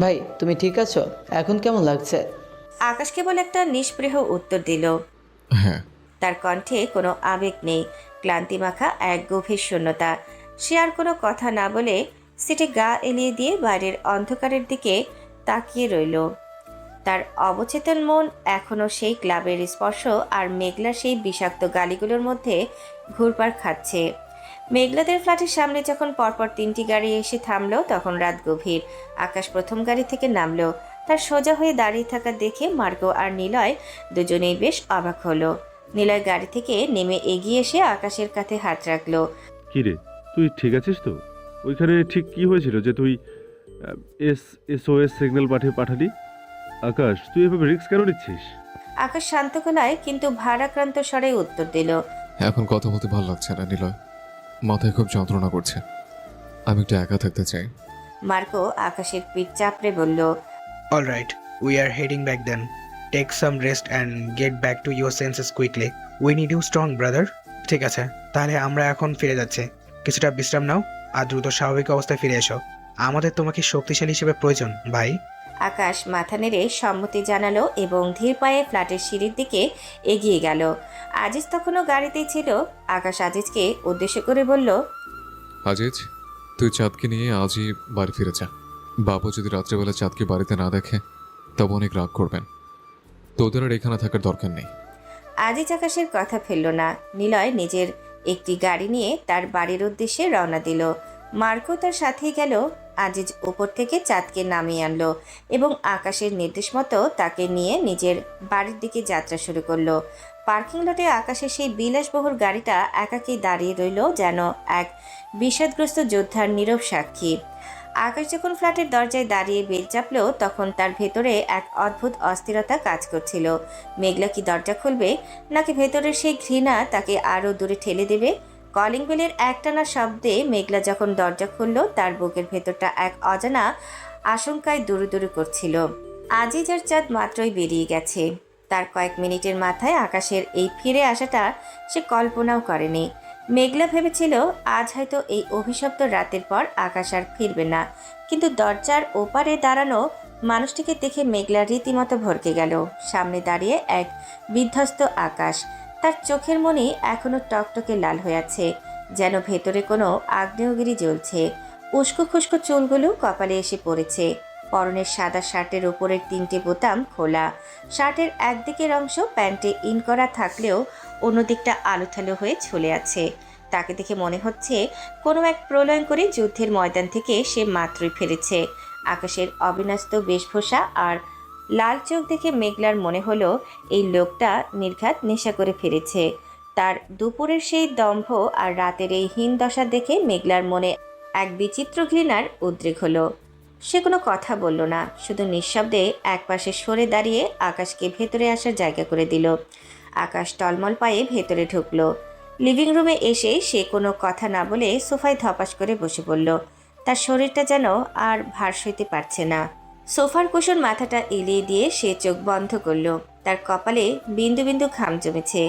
ভাই তুমি ঠিক আছো? এখন কেমন লাগছে? আকাশ কেবল একটা নিষ্পৃহ উত্তর দিল। হ্যাঁ। তার কণ্ঠে কোনো আবেগ নেই, ক্লান্তি মাখা এক গভীর শূন্যতা। সে আর কোনো কথা না বলে সিটে গা এলিয়ে দিয়ে বাইরের অন্ধকারের দিকে তাকিয়ে রইল। তার অবচেতন মন এখনো সেই ক্লাবের স্পর্শ আর মেঘলার সেই বিষাক্ত গালিগুলোর মধ্যে ঘুরপাক খাচ্ছে। মেঘলাদের ফ্ল্যাটের সামনে যখন পরপর 3টি গাড়ি এসে থামলো তখন রাত গভীর। আকাশ প্রথম গাড়ি থেকে নামলো। তার সোজা হয়ে দাঁড়িয়ে থাকা দেখে মার্গো আর নিলয় দুজনেই বেশ অবাক হলো। নিলয় গাড়ি থেকে নেমে এগিয়ে এসে আকাশের কাঁধে হাত রাখলো। কি রে, তুই ঠিক আছিস তো? ওইখানে ঠিক কি হয়েছিল যে তুই SOS সিগন্যাল পাঠালি? আকাশ, তুই এভাবে রিস্ক কেন নিচ্ছিস? আকাশ শান্ত গলায় কিন্তু ভারাক্রান্ত স্বরে উত্তর দিল। এখন কথা বলতে ভালো লাগছে না নিলয়, মাথায় খুব যন্ত্রণা করছে। আমি একটু একা থাকতে চাই। মার্গো আকাশের পিঠ চাপড়ে বলল, All right, we are heading back then. Take some rest and get back to your senses quickly. We need you strong, brother. ঠিক আছে, তাহলে আমরা এখন ফিরে যাচ্ছি। কিছুটা বিশ্রাম নাও আর দ্রুত স্বাভাবিক অবস্থায় ফিরে এসো। আমাদের তোমাকে শক্তিশালী হিসেবে প্রয়োজন, ভাই। আকাশ মাথা নেড়ে সম্মতি জানালো এবং ধীর পায়ে ফ্ল্যাটের সিঁড়ির দিকে এগিয়ে গেল। আজিজ তখনও গাড়িতেই ছিল। আকাশ আজিজকে উদ্দেশ্য করে বলল, আজিজ, তুই চাঁদকে নিয়ে আজই বাড়ি ফিরে যা। বাবু যদি রাত্রেবেলা চাঁদকে বাড়িতে না দেখে তবে অনেক রাগ করবেন। তোদের আর এখানে থাকার দরকার নেই। আজিজ আকাশের কথা ফেলল না। নিলয় নিজের একটি গাড়ি নিয়ে তার বাড়ির উদ্দেশ্যে রওনা দিল। মার্কো তার সাথেই গেল। আজিজ উপর থেকে চাঁদকে নামিয়ে আনলো এবং আকাশের নির্দেশ মতো তাকে নিয়ে নিজের বাড়ির দিকে যাত্রা শুরু করলো। পার্কিং লটে আকাশের সেই বিলাসবহুল গাড়িটা একাকী দাঁড়িয়ে রইল, যেন এক বিষাদগ্রস্ত যোদ্ধার নীরব সাক্ষী। আকাশ যখন ফ্ল্যাটের দরজায় দাঁড়িয়ে বেল চাপল তখন তার ভেতরে এক অদ্ভুত অস্থিরতা কাজ করছিল। মেঘলা কি দরজা খুলবে, নাকি ভেতরের সেই ঘৃণা তাকে আরও দূরে ঠেলে দেবে? কলিং বেলের একটানা শব্দে মেঘলা যখন দরজা খুলল তার বুকের ভেতরটা এক অজানা আশঙ্কায় দুরু দুরু করছিল। আজিজ আর চাঁদ মাত্রই বেরিয়ে গেছে। তার কয়েক মিনিটের মাথায় আকাশের এই ফিরে আসাটা সে কল্পনাও করেনি। মেঘলা ভেবেছিল আজ হয়তো এই অভিশপ্ত রাতের পর আকাশ আর ফিরবে না, কিন্তু দরজার ওপারে দাঁড়ানো মানুষটিকে দেখে মেঘলা রীতিমতো ভরকে গেল। সামনে দাঁড়িয়ে এক বিধ্বস্ত আকাশ। তার চোখের মনি এখনো টকটকে লাল হয়ে আছে, যেন ভেতরে কোনো আগ্নেয়গিরি জ্বলছে। উস্কো খুস্কো চুলগুলো কপালে এসে পড়েছে। পরনের সাদা শার্টের ওপরের 3টে বোতাম খোলা। শার্টের একদিকের অংশ প্যান্টে ইন করা থাকলেও অন্যদিকটা আলুথালু হয়ে ঝুলে আছে। তাকে দেখে মনে হচ্ছে কোনো এক প্রলয়ঙ্করী যুদ্ধের ময়দান থেকে সে মাত্রই ফিরেছে। আকাশের অবিন্যস্ত বেশভূষা আর লাল চোখ দেখে মেঘলার মনে হলো এই লোকটা নির্ঘাত নেশা করে ফিরেছে। তার দুপুরের সেই দম্ভ আর রাতের এই হীন দশা দেখে মেঘলার মনে এক বিচিত্র ঘৃণার উদ্রেক হলো। সে কোনো কথা বলল না, শুধু নিঃশব্দে একপাশে সরে দাঁড়িয়ে আকাশকে ভেতরে আসার জায়গা করে দিল। আকাশ টলমল পায়ে ভেতরে ঢুকলো। লিভিং রুমে এসে সে কোনো কথা না বলে সোফায় ধপাস করে বসে পড়ল। তার শরীরটা যেন আর ভার সইতে পারছে না। সোফার কুশন মাথাটা এলিয়ে দিয়ে সে চোখ বন্ধ করল। তার কপালে বিন্দু বিন্দু ঘাম জমেছে।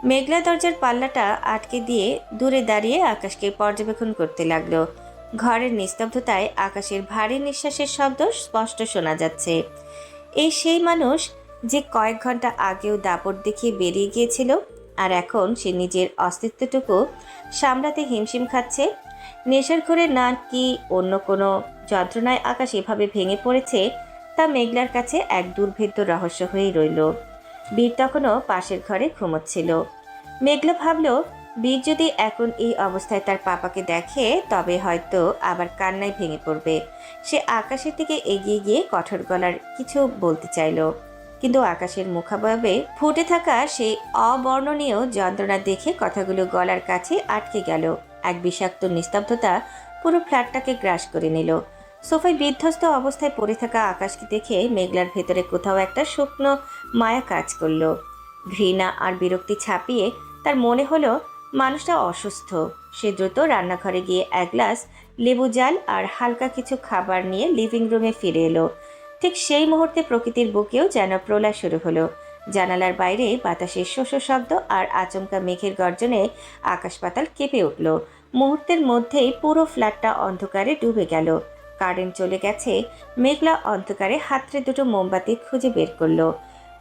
মেঘলা দরজার পাল্লাটা আটকে দিয়ে দূরে দাঁড়িয়ে আকাশকে পর্যবেক্ষণ করতে লাগলো। ঘরের নিস্তব্ধতায় আকাশের ভারী নিঃশ্বাসের শব্দ স্পষ্ট শোনা যাচ্ছে। এই সেই মানুষ যে কয়েক ঘন্টা আগেও দাপট দেখিয়ে বেরিয়ে গিয়েছিল, আর এখন সে নিজের অস্তিত্বটুকু সামলাতে হিমশিম খাচ্ছে। নেশার ঘরে না কি অন্য কোনো যন্ত্রণায় আকাশ এভাবে ভেঙে পড়েছে, তা মেঘলার কাছে এক দুর্ভেদ্য রহস্য হয়েই রইল। বীর তখনও পাশের ঘরে ঘুমোচ্ছিল। মেঘলা ভাবল, বীর যদি এখন এই অবস্থায় তার পাপাকে দেখে তবে হয়তো আবার কান্নায় ভেঙে পড়বে। সে আকাশের দিকে এগিয়ে গিয়ে কঠোর গলার কিছু বলতে চাইল, কিন্তু আকাশের মুখাবয়বে ফুটে থাকা সেই অবর্ণনীয় যন্ত্রণা দেখে কথাগুলো গলার কাছে আটকে গেল। এক বিষাক্ত নিস্তব্ধতা পুরো ফ্ল্যাটটাকে গ্রাস করে নিল। সোফায় বিধ্বস্ত অবস্থায় পড়ে থাকা আকাশকে দেখে মেঘলার ভেতরে কোথাও একটা শুকনো মায়া কাজ করলো। ঘৃণা আর বিরক্তি ছাপিয়ে তার মনে হলো মানুষটা অসুস্থ। সে দ্রুত রান্নাঘরে গিয়ে এক গ্লাস লেবু জাল আর হালকা কিছু খাবার নিয়ে লিভিং রুমে ফিরে এলো। ঠিক সেই মুহূর্তে প্রকৃতির বুকেও যেন প্রলয় শুরু হলো। জানালার বাইরে বাতাসের শোষ শব্দ আর আচমকা মেঘের গর্জনে আকাশ পাতাল কেঁপে উঠল। মুহূর্তের মধ্যেই পুরো ফ্ল্যাটটা অন্ধকারে ডুবে গেল। কারেন্ট চলে গেছে। মেঘলা অন্ধকারে হাতড়ে দুটো মোমবাতি খুঁজে বের করলো।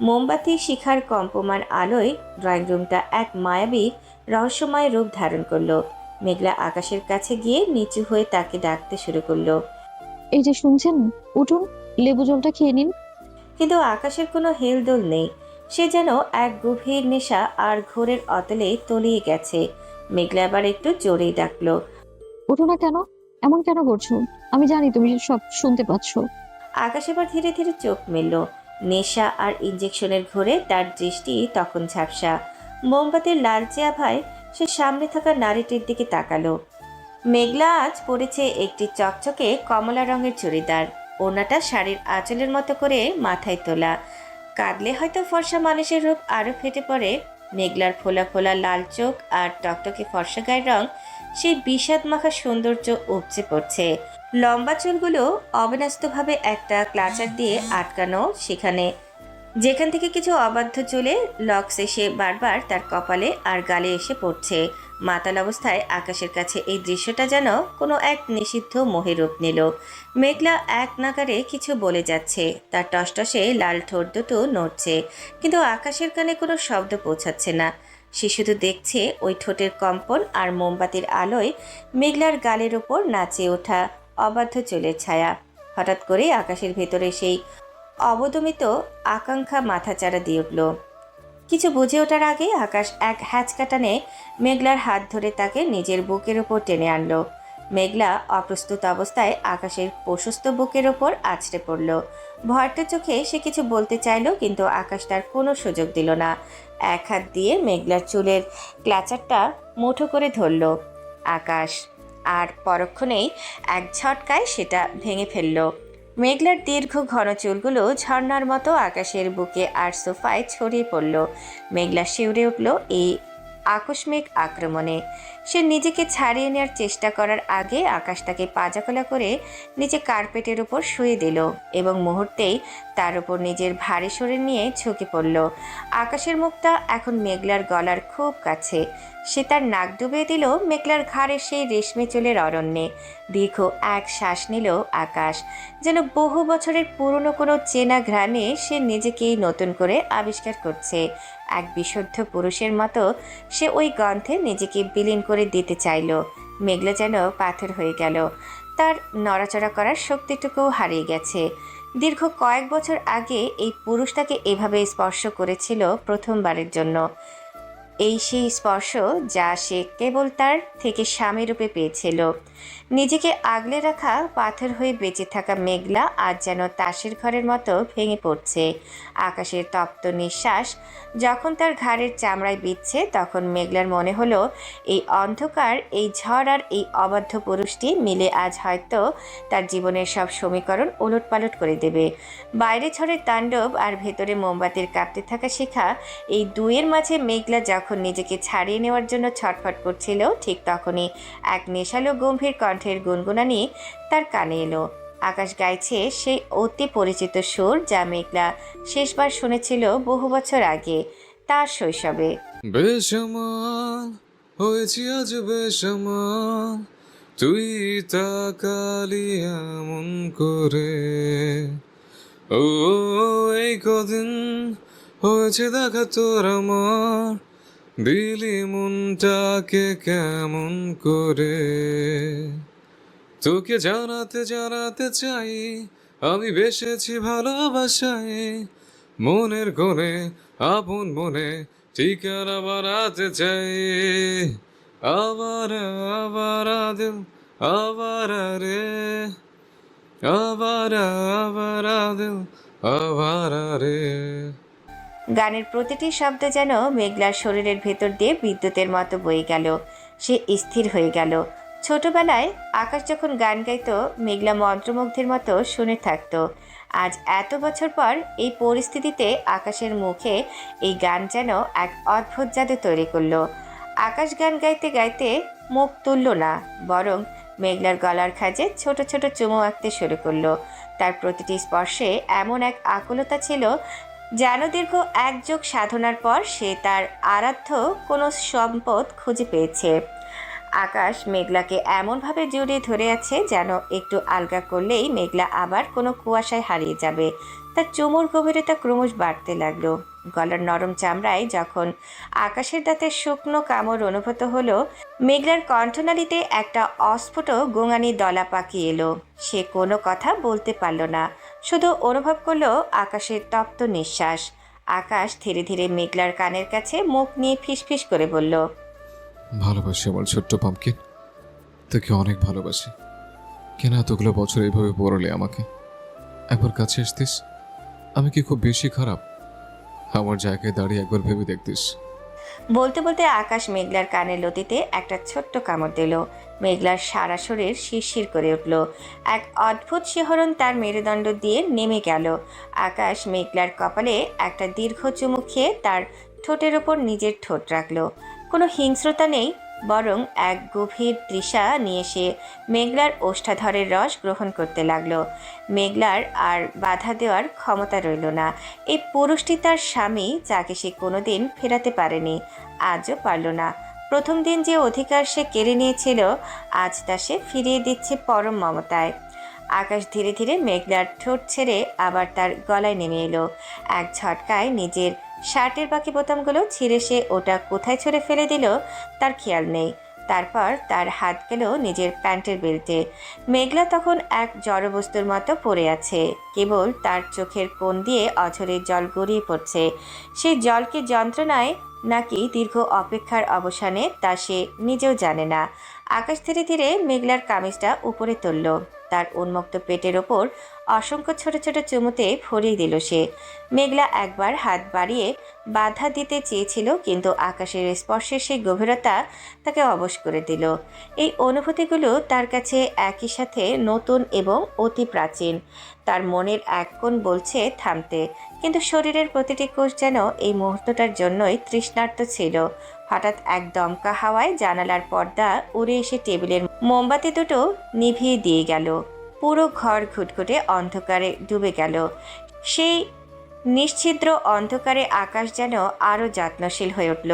মোমবাতি শিখার কম্পমান আলোয় ড্রয়িং রুমটা এক মায়াবী রহস্যময় রূপ ধারণ করলো। মেঘলা আকাশের কাছে গিয়ে নিচু হয়ে তাকে ডাকতে শুরু করলো। এই যে শুনছেন, উঠুন, লেবু জলটা খেয়ে নিন। কিন্তু আকাশের কোনো হেলদোল নেই। সে যেন এক গভীর নেশা আর ঘোরের অতলে তলিয়ে গেছে। মেঘলা আবার একটু জোরেই ডাকলো। উঠো না কেন, এমন কেন করছো? আমি জানি তুমি সব শুনতে পাচ্ছ। আকাশ এবার ধীরে ধীরে চোখ মেলল। নেশা আর ইঞ্জেকশনের ঘোরে তার দৃষ্টি তখন ঝাপসা। মোমবাতির লালচে আভায় সে সামনে থাকা নারীটির দিকে তাকালো। মেঘলা আজ পরেছে একটি চকচকে কমলা রঙের চুড়িদার। ওড়নাটা শাড়ির আঁচলের মতো করে মাথায় তোলা। কাঁদলে হয়তো ফর্সা মানুষের রূপ আরও ফেটে পড়ে। মেঘলার ফোলা ফোলা লাল চোখ আর টকটকে ফর্সা গায়ের রং সেই বিষাদ মাখা সৌন্দর্য উপচে পড়ছে। লম্বা চুলগুলো অবিন্যস্তভাবে একটা ক্লাচার দিয়ে আটকানো, সেখানে যেখান থেকে কিছু অবাধ্য চুলে লক্স এসে বারবার তার কপালে আর গালে এসে পড়ছে। মাতাল অবস্থায় আকাশের কাছে এই দৃশ্যটা যেন কোনো এক নিষিদ্ধ মোহে রূপ নিল। মেঘলা এক নাগারে কিছু বলে যাচ্ছে, তার টসটসে লাল ঠোঁট দুটো নড়ছে, কিন্তু আকাশের কানে কোনো শব্দ পৌঁছাচ্ছে না। সে শুধু দেখছে ওই ঠোঁটের কম্পন আর মোমবাতির আলোয় মেঘলার গালের ওপর নাচে ওঠা অবাধ্য চুলের ছায়া। হঠাৎ করে আকাশের ভেতরে সেই অবদমিত আকাঙ্ক্ষা মাথাচাড়া দিয়ে উঠল। কিছু বুঝে ওঠার আগে আকাশ এক হ্যাচকা টানে মেঘলার হাত ধরে তাকে নিজের বুকের ওপর টেনে আনলো। মেঘলা অপ্রস্তুত অবস্থায় আকাশের প্রশস্ত বুকের ওপর আছড়ে পড়ল। ভয়টা চোখে সে কিছু বলতে চাইল, কিন্তু আকাশ তার কোনো সুযোগ দিল না। এক হাত দিয়ে মেঘলার চুলের ক্লাচারটা মুঠো করে ধরল আকাশ, আর পরক্ষণেই এক ঝটকায় সেটা ভেঙে ফেলল। মেঘলার দীর্ঘ ঘন চুলগুলো ঝর্ণার মতো আকাশের বুকে আর সোফায় ছড়িয়ে পড়ল। মেঘলা শিউরে উঠল এই আকস্মিক আক্রমণে। সে নিজেকে ছাড়িয়ে নেওয়ার চেষ্টা করার আগে আকাশ তাকে পাজাকোলা করে নিচে কার্পেটের উপর শুয়ে দিল এবং মুহূর্তেই তার উপর নিজের ভারী শরীর নিয়ে ঝুঁকে পড়ল। আকাশের মুখটা এখন মেঘলার গলার খুব কাছে। সে তার নাক ডুবিয়ে দিল মেঘলার ঘাড়ের সেই রেশমি চুলের অরণ্যে। দীর্ঘ এক শ্বাস নিল আকাশ, যেন বহু বছরের পুরনো কোনো চেনা ঘ্রাণে সে নিজেকেই নতুন করে আবিষ্কার করছে। এক বিশুদ্ধ পুরুষের মতো সে ওই গন্ধে নিজেকে বিলীন করে দিতে চাইল। মেঘলা যেন পাথর হয়ে গেল, তার নড়াচড়া করার শক্তিটুকুও হারিয়ে গেছে। দীর্ঘ কয়েক বছর আগে এই পুরুষ তাকে এভাবে স্পর্শ করেছিল প্রথমবারের জন্য। এই সেই স্পর্শ যা সে কেবল তার থেকে স্বামীরূপে পেয়েছিল। নিজেকে আগলে রাখা পাথর হয়ে বেঁচে থাকা মেঘলা আজ যেন তাসের ঘরের মতো ভেঙে পড়ছে। আকাশের তপ্ত নিঃশ্বাস যখন তার ঘাড়ের চামড়ায় বিচ্ছে, তখন মেঘলার মনে হলো এই অন্ধকার, এই ঝড় আর এই অবাধ্য পুরুষটি মিলে আজ হয়তো তার জীবনের সব সমীকরণ ওলটপালট করে দেবে। বাইরে ঝড়ের তাণ্ডব আর ভেতরে মোমবাতির কাঁপতে থাকা শিখা, এই দুয়ের মাঝে মেঘলা যখন নিজেকে ছাড়িয়ে নেওয়ার জন্য ছটফট করছিল, ঠিক তখনই এক নেশালো গম্ভীর কণ্ঠের গুনগুনানি তার কানে এলো। আকাশ গাইছে সেই অতি পরিচিত সুর যা মেঘলা শেষবার শুনেছিল বহু বছর আগে, তার শৈশবে। বেসামাল হয়েছি আজ বেসামাল, তুই তাকালি এমন করে। ও এই কদিন হয়েছে দেখা তোর আমার, দিলি মনটাকে কেমন করে। তোকে জানাতে জানাতে চাই আমি বেসেছি ভালোবাসায়, মনের কোণে আপন মনে ঠিকানা বানাতে চাই। আবার আবার দিল আবার রে, আবার আবার দিল আবার রে। গানের প্রতিটি শব্দ যেন মেঘলার শরীরের ভেতর দিয়ে বিদ্যুতের মতো বয়ে গেল। সে স্থির হয়ে গেল। ছোটবেলায় আকাশ যখন গান গাইতো, মেঘলা মন্ত্রমুগ্ধের মতো শুনে থাকতো। আজ এত বছর পর এই পরিস্থিতিতে আকাশের মুখে এই গান যেন এক অদ্ভুত জাদু তৈরি করলো। আকাশ গান গাইতে গাইতে মুখ তুলল না, বরং মেঘলার গলার খাঁজে ছোট ছোট চুমু আঁকতে শুরু করলো। তার প্রতিটি স্পর্শে এমন এক আকুলতা ছিল যেন দীর্ঘ এক যুগ সাধনার পর সে তার আরাধ্য কোনো সম্পদ খুঁজে পেয়েছে। আকাশ মেঘলাকে এমনভাবে জড়িয়ে ধরে আছে যেন একটু আলগা করলেই মেঘলা আবার কোনো কুয়াশায় হারিয়ে যাবে। তার চুমুর গভীরতা ক্রমশ বাড়তে লাগলো। গলার নরম চামড়ায় যখন আকাশের দাঁতের শুকনো কামড় অনুভূত হলো, মেঘলার কণ্ঠনালীতে একটা অস্ফুট গোঙানি দলা পাকিয়ে এলো। সে কোনো কথা বলতে পারল না, শুধু অনুভব করলো আকাশের তপ্ত নিঃশ্বাস। আকাশ ধীরে ধীরে মেঘলার কানের কাছে মুখ নিয়ে ফিসফিস করে বলল, ভালোবাসি আমার ছোট্ট পাম্পকিন, তোকে অনেক ভালোবাসি। কেন এতগুলো বছর এইভাবে পড়লে আমাকে? একবার কাছে আসতিস? আমি কি খুব বেশি খারাপ? আমার জায়গায় দাঁড়িয়ে একবার ভেবে দেখতিস। বলতে বলতে আকাশ মেঘলার কানের লতিতে একটা ছোট্ট কামড় দিল। মেঘলার সারা শরীর শিরশির করে উঠল। এক অদ্ভুত শিহরণ তার মেরুদণ্ড দিয়ে নেমে গেল। আকাশ মেঘলার কপালে একটা দীর্ঘ চুমু খেয়ে তার ঠোঁটের ওপর নিজের ঠোঁট রাখল। কোনো হিংস্রতা নেই, বরং এক গভীর তৃষা নিয়ে সে মেঘলার ওষ্ঠাধরের রস গ্রহণ করতে লাগলো। মেঘলার আর বাধা দেওয়ার ক্ষমতা রইল না। এই পুরুষটি তার স্বামী, যাকে সে কোনোদিন ফেরাতে পারেনি, আজও পারল না। প্রথম দিন যে অধিকার সে কেড়ে নিয়েছিল, আজ তা সে ফিরিয়ে দিচ্ছে পরম মমতায়। আকাশ ধীরে ধীরে মেঘলার ঠোঁট ছেড়ে আবার তার গলায় নেমে এলো। এক ঝটকায় নিজের শার্টের বাকি বোতামগুলো ছিঁড়ে সে ওটা কোথায় ছুঁড়ে ফেলে দিল তার খেয়াল নেই। তারপর তার হাত গেল নিজের প্যান্টের বেল্টে। মেঘলা তখন এক জড়বস্তুর মতো পড়ে আছে, কেবল তার চোখের কোণ দিয়ে অঝরে জল গড়িয়ে পড়ছে। সেই জলকে যন্ত্রণায় নাকি দীর্ঘ অপেক্ষার অবসানে তা সে নিজেও জানে না। আকাশ ধীরে ধীরে মেঘলার কামিজটা উপরে তুলল। তার উন্মুক্ত পেটের ওপর অসংখ্য ছোট ছোট চুমুতে ভরিয়ে দিল সে। মেঘলা একবার হাত বাড়িয়ে বাধা দিতে চেয়েছিল, কিন্তু আকাশের স্পর্শের সেই গভীরতা তাকে অবশ করে দিল। এই অনুভূতিগুলো তার কাছে একই সাথে নতুন এবং অতি প্রাচীন। তার মনের এক কোণ বলছে থামতে, কিন্তু শরীরের প্রতিটি কোষ যেন এই মুহূর্তটার জন্যই তৃষ্ণার্ত ছিল। হঠাৎ এক দমকা হাওয়ায় জানালার পর্দা উড়ে এসে টেবিলের মোমবাতি দুটো নিভিয়ে দিয়ে গেল। পুরো ঘর ঘুটঘুটে অন্ধকারে ডুবে গেল। সেই নিশ্ছিদ্র অন্ধকারে আকাশ যেন আরও যত্নশীল হয়ে উঠল।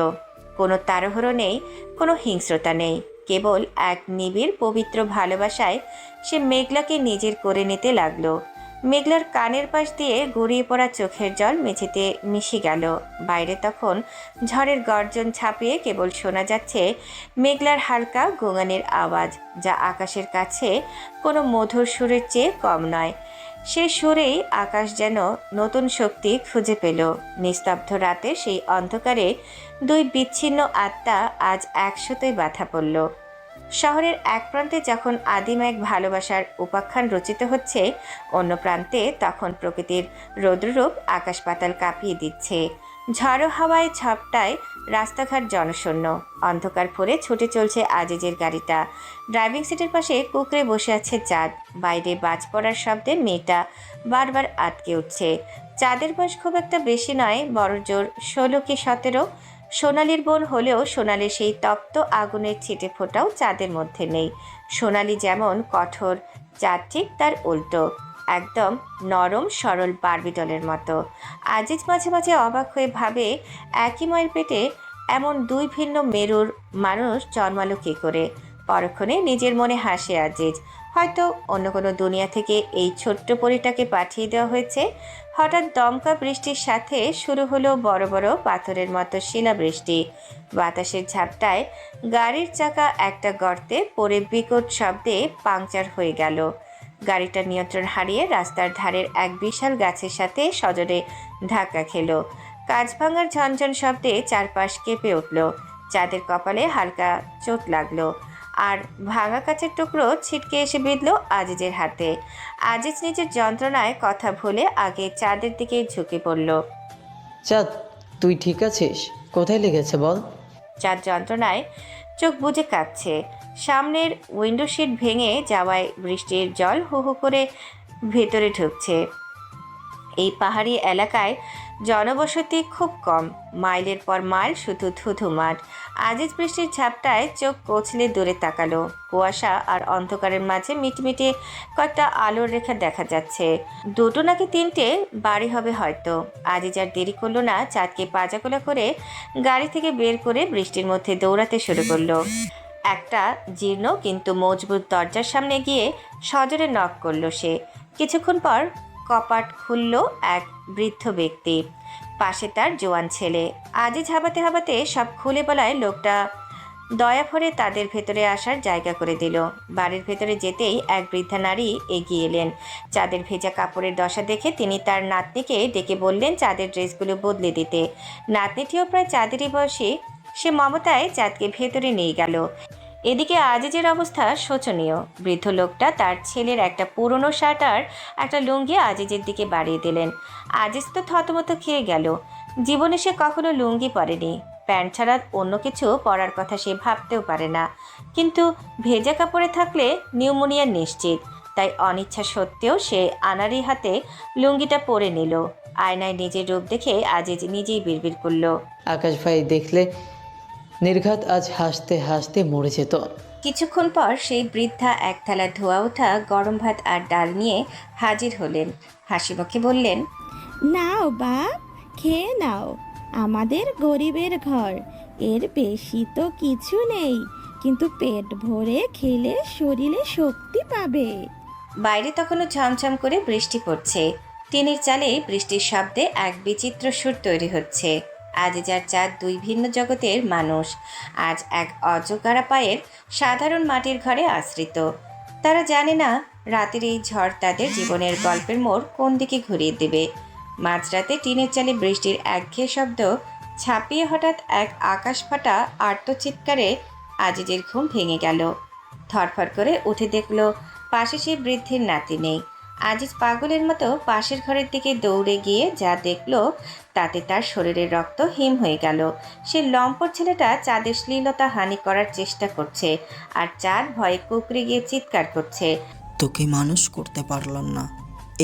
কোনো তাড়াহুড়ো নেই, কোনো হিংস্রতা নেই, কেবল এক নিবিড় পবিত্র ভালোবাসায় সে মেঘলাকে নিজের করে নিতে লাগলো। মেঘলার কানের পাশ দিয়ে গড়িয়ে পড়া চোখের জল মেঝেতে মিশে গেল। বাইরে তখন ঝড়ের গর্জন ছাপিয়ে কেবল শোনা যাচ্ছে মেঘলার হালকা গোঙানির আওয়াজ, যা আকাশের কাছে কোনো মধুর সুরের চেয়ে কম নয়। সে সুরেই আকাশ যেন নতুন শক্তি খুঁজে পেল। নিস্তব্ধ রাতে সেই অন্ধকারে দুই বিচ্ছিন্ন আত্মা আজ একসাথেই বাঁধা পড়ল। শহরের এক প্রান্তে যখন আদিম এক ভালোবাসার উপাখ্যান রচিত হচ্ছে, অন্য প্রান্তে তখন প্রকৃতির রৌদ্ররূপ আকাশ পাতাল কাঁপিয়ে দিচ্ছে। ঝড়ো হাওয়ায় ঝাপটায় রাস্তাঘাট জনশূন্য। অন্ধকার ভরে ছুটে চলছে আজিজের গাড়িটা। ড্রাইভিং সিটের পাশে কুঁকড়ে বসে আছে চাঁদ। বাইরে বাজ পড়ার শব্দে মেয়েটা বারবার আটকে উঠছে। চাঁদের বয়স খুব একটা বেশি নয়, বড় জোর 16 কি 17। সোনালির বোন হলেও সোনালির সেই তপ্ত আগুনের ছিটে ফোটাও চাঁদের মধ্যে নেই। সোনালি যেমন কঠোর, চাঁদ ঠিক তার উল্টো, একদম নরম সরল বারবিডলের মতো। আজিজ মাঝে মাঝে অবাক হয়ে ভাবে, একই মায়ের পেটে এমন দুই ভিন্ন মেরুর মানুষ জন্মালো কী করে। পরক্ষণে নিজের মনে হাসে আজিজ। হয়তো অন্য কোনো দুনিয়া থেকে এই ছোট্ট পরীটাকে পাঠিয়ে দেওয়া হয়েছে। হঠাৎ দমকা বৃষ্টির সাথে শুরু হলো বড় বড় পাথরের মতো শিলাবৃষ্টি। বাতাসের ঝাপটায় গাড়ির চাকা একটা গর্তে পড়ে বিকট শব্দে পাংচার হয়ে গেল। গাড়িটা নিয়ন্ত্রণ হারিয়ে রাস্তার ধারের এক বিশাল গাছের সাথে সজোরে ধাক্কা খেল। কাঁচ ভাঙার ঝনঝন শব্দে চারপাশ কেঁপে উঠল। চাঁদের কপালে হালকা চোট লাগলো, আর ভাঙা কাচের টুকরো ছিটকে এসে বিঁধল আজিজের হাতে। আজিজ নিজের যন্ত্রণায় কথা ভুলে আগে চাঁদের দিকে ঝুঁকে পড়ল। চাঁদ, তুই ঠিক আছিস? কোথায় লেগেছে বল? চাঁদ যন্ত্রণায় চোখ বুজে কাঁদছে। সামনের উইন্ডো সিট ভেঙে যাওয়ায় বৃষ্টির জল হু হু করে ভেতরে ঢুকছে। এই পাহাড়ি এলাকায় জনবসতি খুব কম, মাইলের পর মাইল শুধু ধুধু মাঠ। আজিজ বৃষ্টির ঝাপটায় চোখ কচলে দূরে তাকালো। কুয়াশা আর অন্ধকারের মাঝে মিটমিটে কয়েকটা আলোর রেখা দেখা যাচ্ছে। দুটো নাকি তিনটে বাড়ি হবে হয়তো। আজিজ আর দেরি করলো না, চাঁদকে পাজাকোলা করে গাড়ি থেকে বের করে বৃষ্টির মধ্যে দৌড়াতে শুরু করলো। একটা জীর্ণ কিন্তু মজবুত দরজার সামনে গিয়ে সজোরে নক করলো সে। কিছুক্ষণ পর কপাট খুলল এক বৃদ্ধ ব্যক্তি, পাশে তার জোয়ান ছেলে। আজিজ হাবাতে হাবাতে সব খুলে বলায় লোকটা দয়া ভরে তাদের ভেতরে আসার জায়গা করে দিল। বাড়ির ভেতরে যেতেই এক বৃদ্ধা নারী এগিয়ে এলেন। চাঁদের ভেজা কাপড়ের দশা দেখে তিনি তার নাতনিকে ডেকে বললেন চাঁদের ড্রেসগুলো বদলে দিতে। নাতনিটিও প্রায় চাঁদেরই বয়সী। সে মমতায় চাঁদকে ভেতরে নিয়ে গেল। এদিকে আজিজের অবস্থা শোচনীয়। বৃদ্ধ লোকটা তার ছেলের একটা পুরনো শার্ট আর একটা লুঙ্গি আজিজের দিকে বাড়িয়ে দিলেন। আজিজ তো থতমত খেয়ে গেল। জীবনে সে কখনো লুঙ্গি পরেনি, প্যান্ট ছাড়া অন্য কিছু পরার কথা সে ভাবতেও পারে না। কিন্তু ভেজা কাপড়ে থাকলে নিউমোনিয়া নিশ্চিত, তাই অনিচ্ছা সত্ত্বেও সে আনাড়ি হাতে লুঙ্গিটা পরে নিল। আয়নায় নিজের রূপ দেখে আজিজ নিজেই বিড়বিড় করল, আকাশ ভাই দেখলে নির্ঘাত আজ হাসতে হাসতে মরে যেত। কিছুক্ষণ পর সেই বৃদ্ধা এক থালা ধোয়া ওঠা গরম ভাত আর ডাল নিয়ে হাজির হলেন। হাসি মুখে বললেন, নাও বাপ, খেয়ে নাও। আমাদের গরিবের ঘর, এর বেশি তো কিছু নেই, কিন্তু পেট ভরে খেলে শরীরে শক্তি পাবে। বাইরে তখনও ঝমঝম করে বৃষ্টি পড়ছে। টিনের চালে বৃষ্টির শব্দে এক বিচিত্র সুর তৈরি হচ্ছে। আজ যার চাঁদ দুই ভিন্ন জগতের মানুষ আজ এক অজগাড়া পায়ের সাধারণ মাটির ঘরে আশ্রিত। তারা জানে না রাতের এই ঝড় তাদের জীবনের গল্পের মোড় কোন দিকে ঘুরিয়ে দেবে। মাঝরাতে টিনের চালে বৃষ্টির একঘেয়ে শব্দ ছাপিয়ে হঠাৎ এক আকাশ ফাটা আর্তচিৎকারে আজিজের ঘুম ভেঙে গেল। ধরফর করে উঠে দেখল পাশে সেই বৃদ্ধির নাতি নেই। আজিজ পাগলের মতো পাশের ঘরের দিকে দৌড়ে গিয়ে যা দেখল তাতে তার শরীরের রক্ত হিম হয়ে গেল। সে লম্পট ছেলেটা চাঁদের শ্লীলতা হানি করার চেষ্টা করছে, আর চাঁদ ভয়ে কুকড়ে গিয়ে চিৎকার করছে, তোকে মানুষ করতে পারলাম না,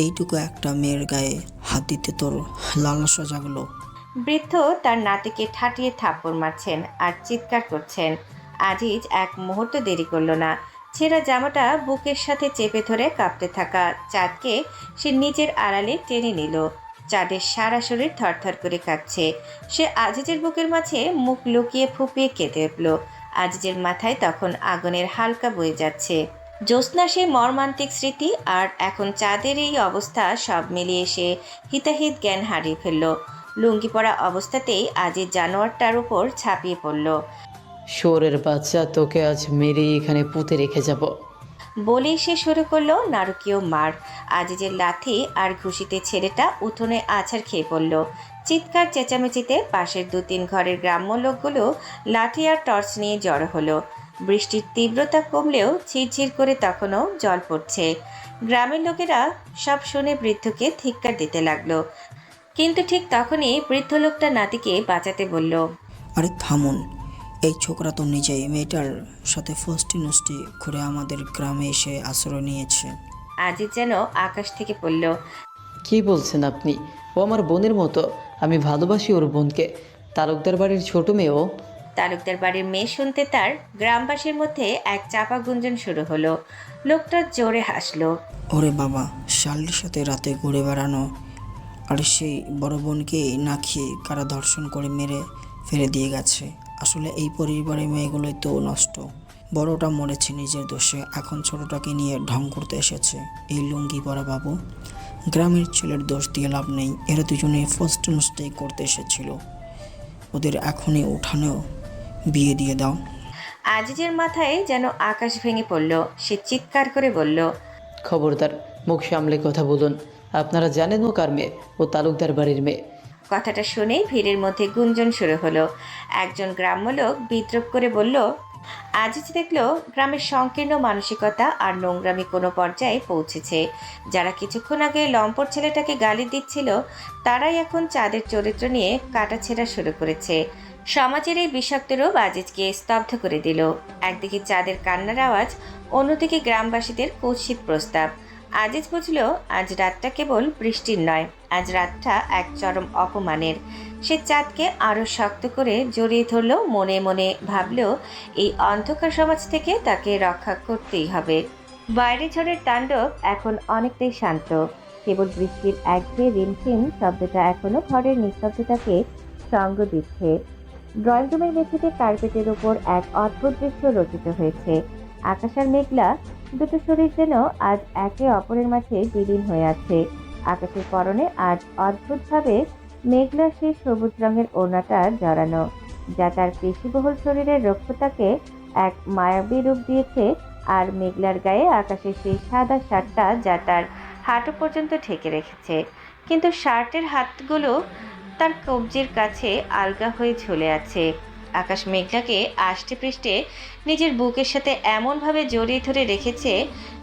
এইটুকু একটা মেয়ের গায়ে হাত দিতে তোর লালসা জাগলো। বৃদ্ধ তার নাতিকে ঠাটিয়ে থাপ্পড় মারছেন আর চিৎকার করছেন। আজিজ এক মুহূর্ত দেরি করল না। ছেঁড়া জামাটা বুকের সাথে চেপে ধরে কাঁপতে থাকা চাঁদকে সে নিজের আড়ালে টেনে নিল। চাঁদের সারা শরীর থরথর করে কাঁপছে। সে আজিজের বুকের মাঝে মুখ লুকিয়ে ফুপিয়ে কেঁদে উঠল। আজিজের মাথায় তখন আগুনের হালকা বয়ে যাচ্ছে। জ্যোৎস্না সে মর্মান্তিক স্মৃতি আর এখন চাঁদের এই অবস্থা সব মিলিয়ে সে হিতাহিত জ্ঞান হারিয়ে ফেলল। লুঙ্গি পরা অবস্থাতেই আজিজ জানোয়ারটার উপর ছাপিয়ে পড়ল। শোরের বাচ্চা, তোকে আজ মেরে এখানে পুঁতে রেখে যাব। বলেই সে শুরু করলো নারকীয় মার। আজিজের লাথি আর ঘুষিতে ছেলেটা উঠোনে আছাড় খেয়ে পড়ল। চিৎকার চেঁচামেচিতে পাশের 2-3 ঘরের গ্রাম্য লোকগুলো লাঠি আর টর্চ নিয়ে জড়ো হলো। বৃষ্টির তীব্রতা কমলেও ঝিরঝির করে তখনও জল পড়ছে। গ্রামের লোকেরা সব শুনে বৃদ্ধকে ধিক্কার দিতে লাগলো। কিন্তু ঠিক তখনই বৃদ্ধ লোকটা নাতিকে বাঁচাতে বলল, আরে থামুন, এই ছোকরা তো নিজেই মেয়েটার সাথে ফষ্টি নষ্টি করে আমাদের গ্রামে এসে আশ্রয় নিয়েছে। আজিজ যেন আকাশ থেকে পড়ল। কি বলছেন আপনি? ও আমার বোনের মতো, আমি ভালোবাসি ওর বোনকে। তালুকদার বাড়ির ছোট মেয়েও। তালুকদার বাড়ির মেয়ে শুনতে তার গ্রামবাসীর মধ্যে এক চাপা গুঞ্জন শুরু হলো। লোকটা জোরে হাসলো। ওরে বাবা, শালির সাথে রাতে ঘুরে বেড়ানো, আর সেই বড় বোনকে না খেয়ে কারা ধর্ষণ করে মেরে ফেলে দিয়ে গেছে। আসলে এই পরিবারের মেয়েগুলোই তো নষ্ট। বড়টা মরেছে নিজের দোষে, এখন ছোটটাকে নিয়ে ঢং করতে এসেছে এই লুঙ্গি পরা বাবু। গ্রামের ছেলের দোষ দিয়ে লাভ নেই, এরা দুজনে ফার্স্ট মিস্টেক করতে এসেছিল। ওদের এখনই উঠানেও বিয়ে দিয়ে দাও। আজিজের মাথায় যেন আকাশ ভেঙে পড়ল। সে চিৎকার করে বলল, খবরদার, মুখ সামলে কথা বলুন। আপনারা জানেন ও কার মেয়ে? ও তালুকদার বাড়ির মেয়ে। কথাটা শুনেই ভিড়ের মধ্যে গুঞ্জন শুরু হলো। একজন গ্রাম্য লোক বিদ্রুপ করে বলল, আজিজ দেখল গ্রামের সংকীর্ণ মানসিকতা আর নোংরামি কোনো পর্যায়ে পৌঁছেছে। যারা কিছুক্ষণ আগে লম্পট ছেলেটাকে গালি দিচ্ছিল তারাই এখন চাঁদের চরিত্র নিয়ে কাটাছেঁড়া শুরু করেছে। সমাজের এই বিষাক্ত রূপ আজিজকে স্তব্ধ করে দিল। একদিকে চাঁদের কান্নার আওয়াজ, অন্যদিকে গ্রামবাসীদের কুৎসিত প্রস্তাব। আজিজ বুঝল আজ রাতটা কেবল বৃষ্টির নয়, আজ রাতটা এক চরম অপমানের। সে চাঁদকে আরও শক্ত করে জড়িয়ে ধরল। মনে মনে ভাবল এই অন্ধকার সমাজ থেকে তাকে রক্ষা করতেই হবে। বাইরে ঝড়ের তাণ্ডব এখন অনেকটাই শান্ত। কেবল বৃষ্টির একঘেয়ে রিমঝিম শব্দটা এখনো ঘরের নিস্তব্ধতাকে সঙ্গ দিচ্ছে। ড্রয়িং রুমের মেঝেতে কার্পেটের উপর এক অদ্ভুত দৃশ্য রচিত হয়েছে। আকাশ আর মেঘলা দুটো শরীর যেন আজ একে অপরের মাঝে বিলীন হয়ে আছে। আকাশের পরনে আজ অদ্ভুতভাবে মেঘলার সেই সবুজ রঙের ওড়নাটা জড়ানো, যা তার পেশিবহুল শরীরের রক্ষতাকে এক মায়াবী রূপ দিয়েছে। আর মেঘলার গায়ে আকাশের সেই সাদা শার্টটা, যা তার হাঁটু পর্যন্ত ঢেকে রেখেছে, কিন্তু শার্টের হাতগুলো তার কবজির কাছে আলগা হয়ে ঝুলে আছে। আকাশ মেঘলাকে আষ্টে পৃষ্ঠে নিজের বুকের সাথে এমনভাবে জড়িয়ে ধরে রেখেছে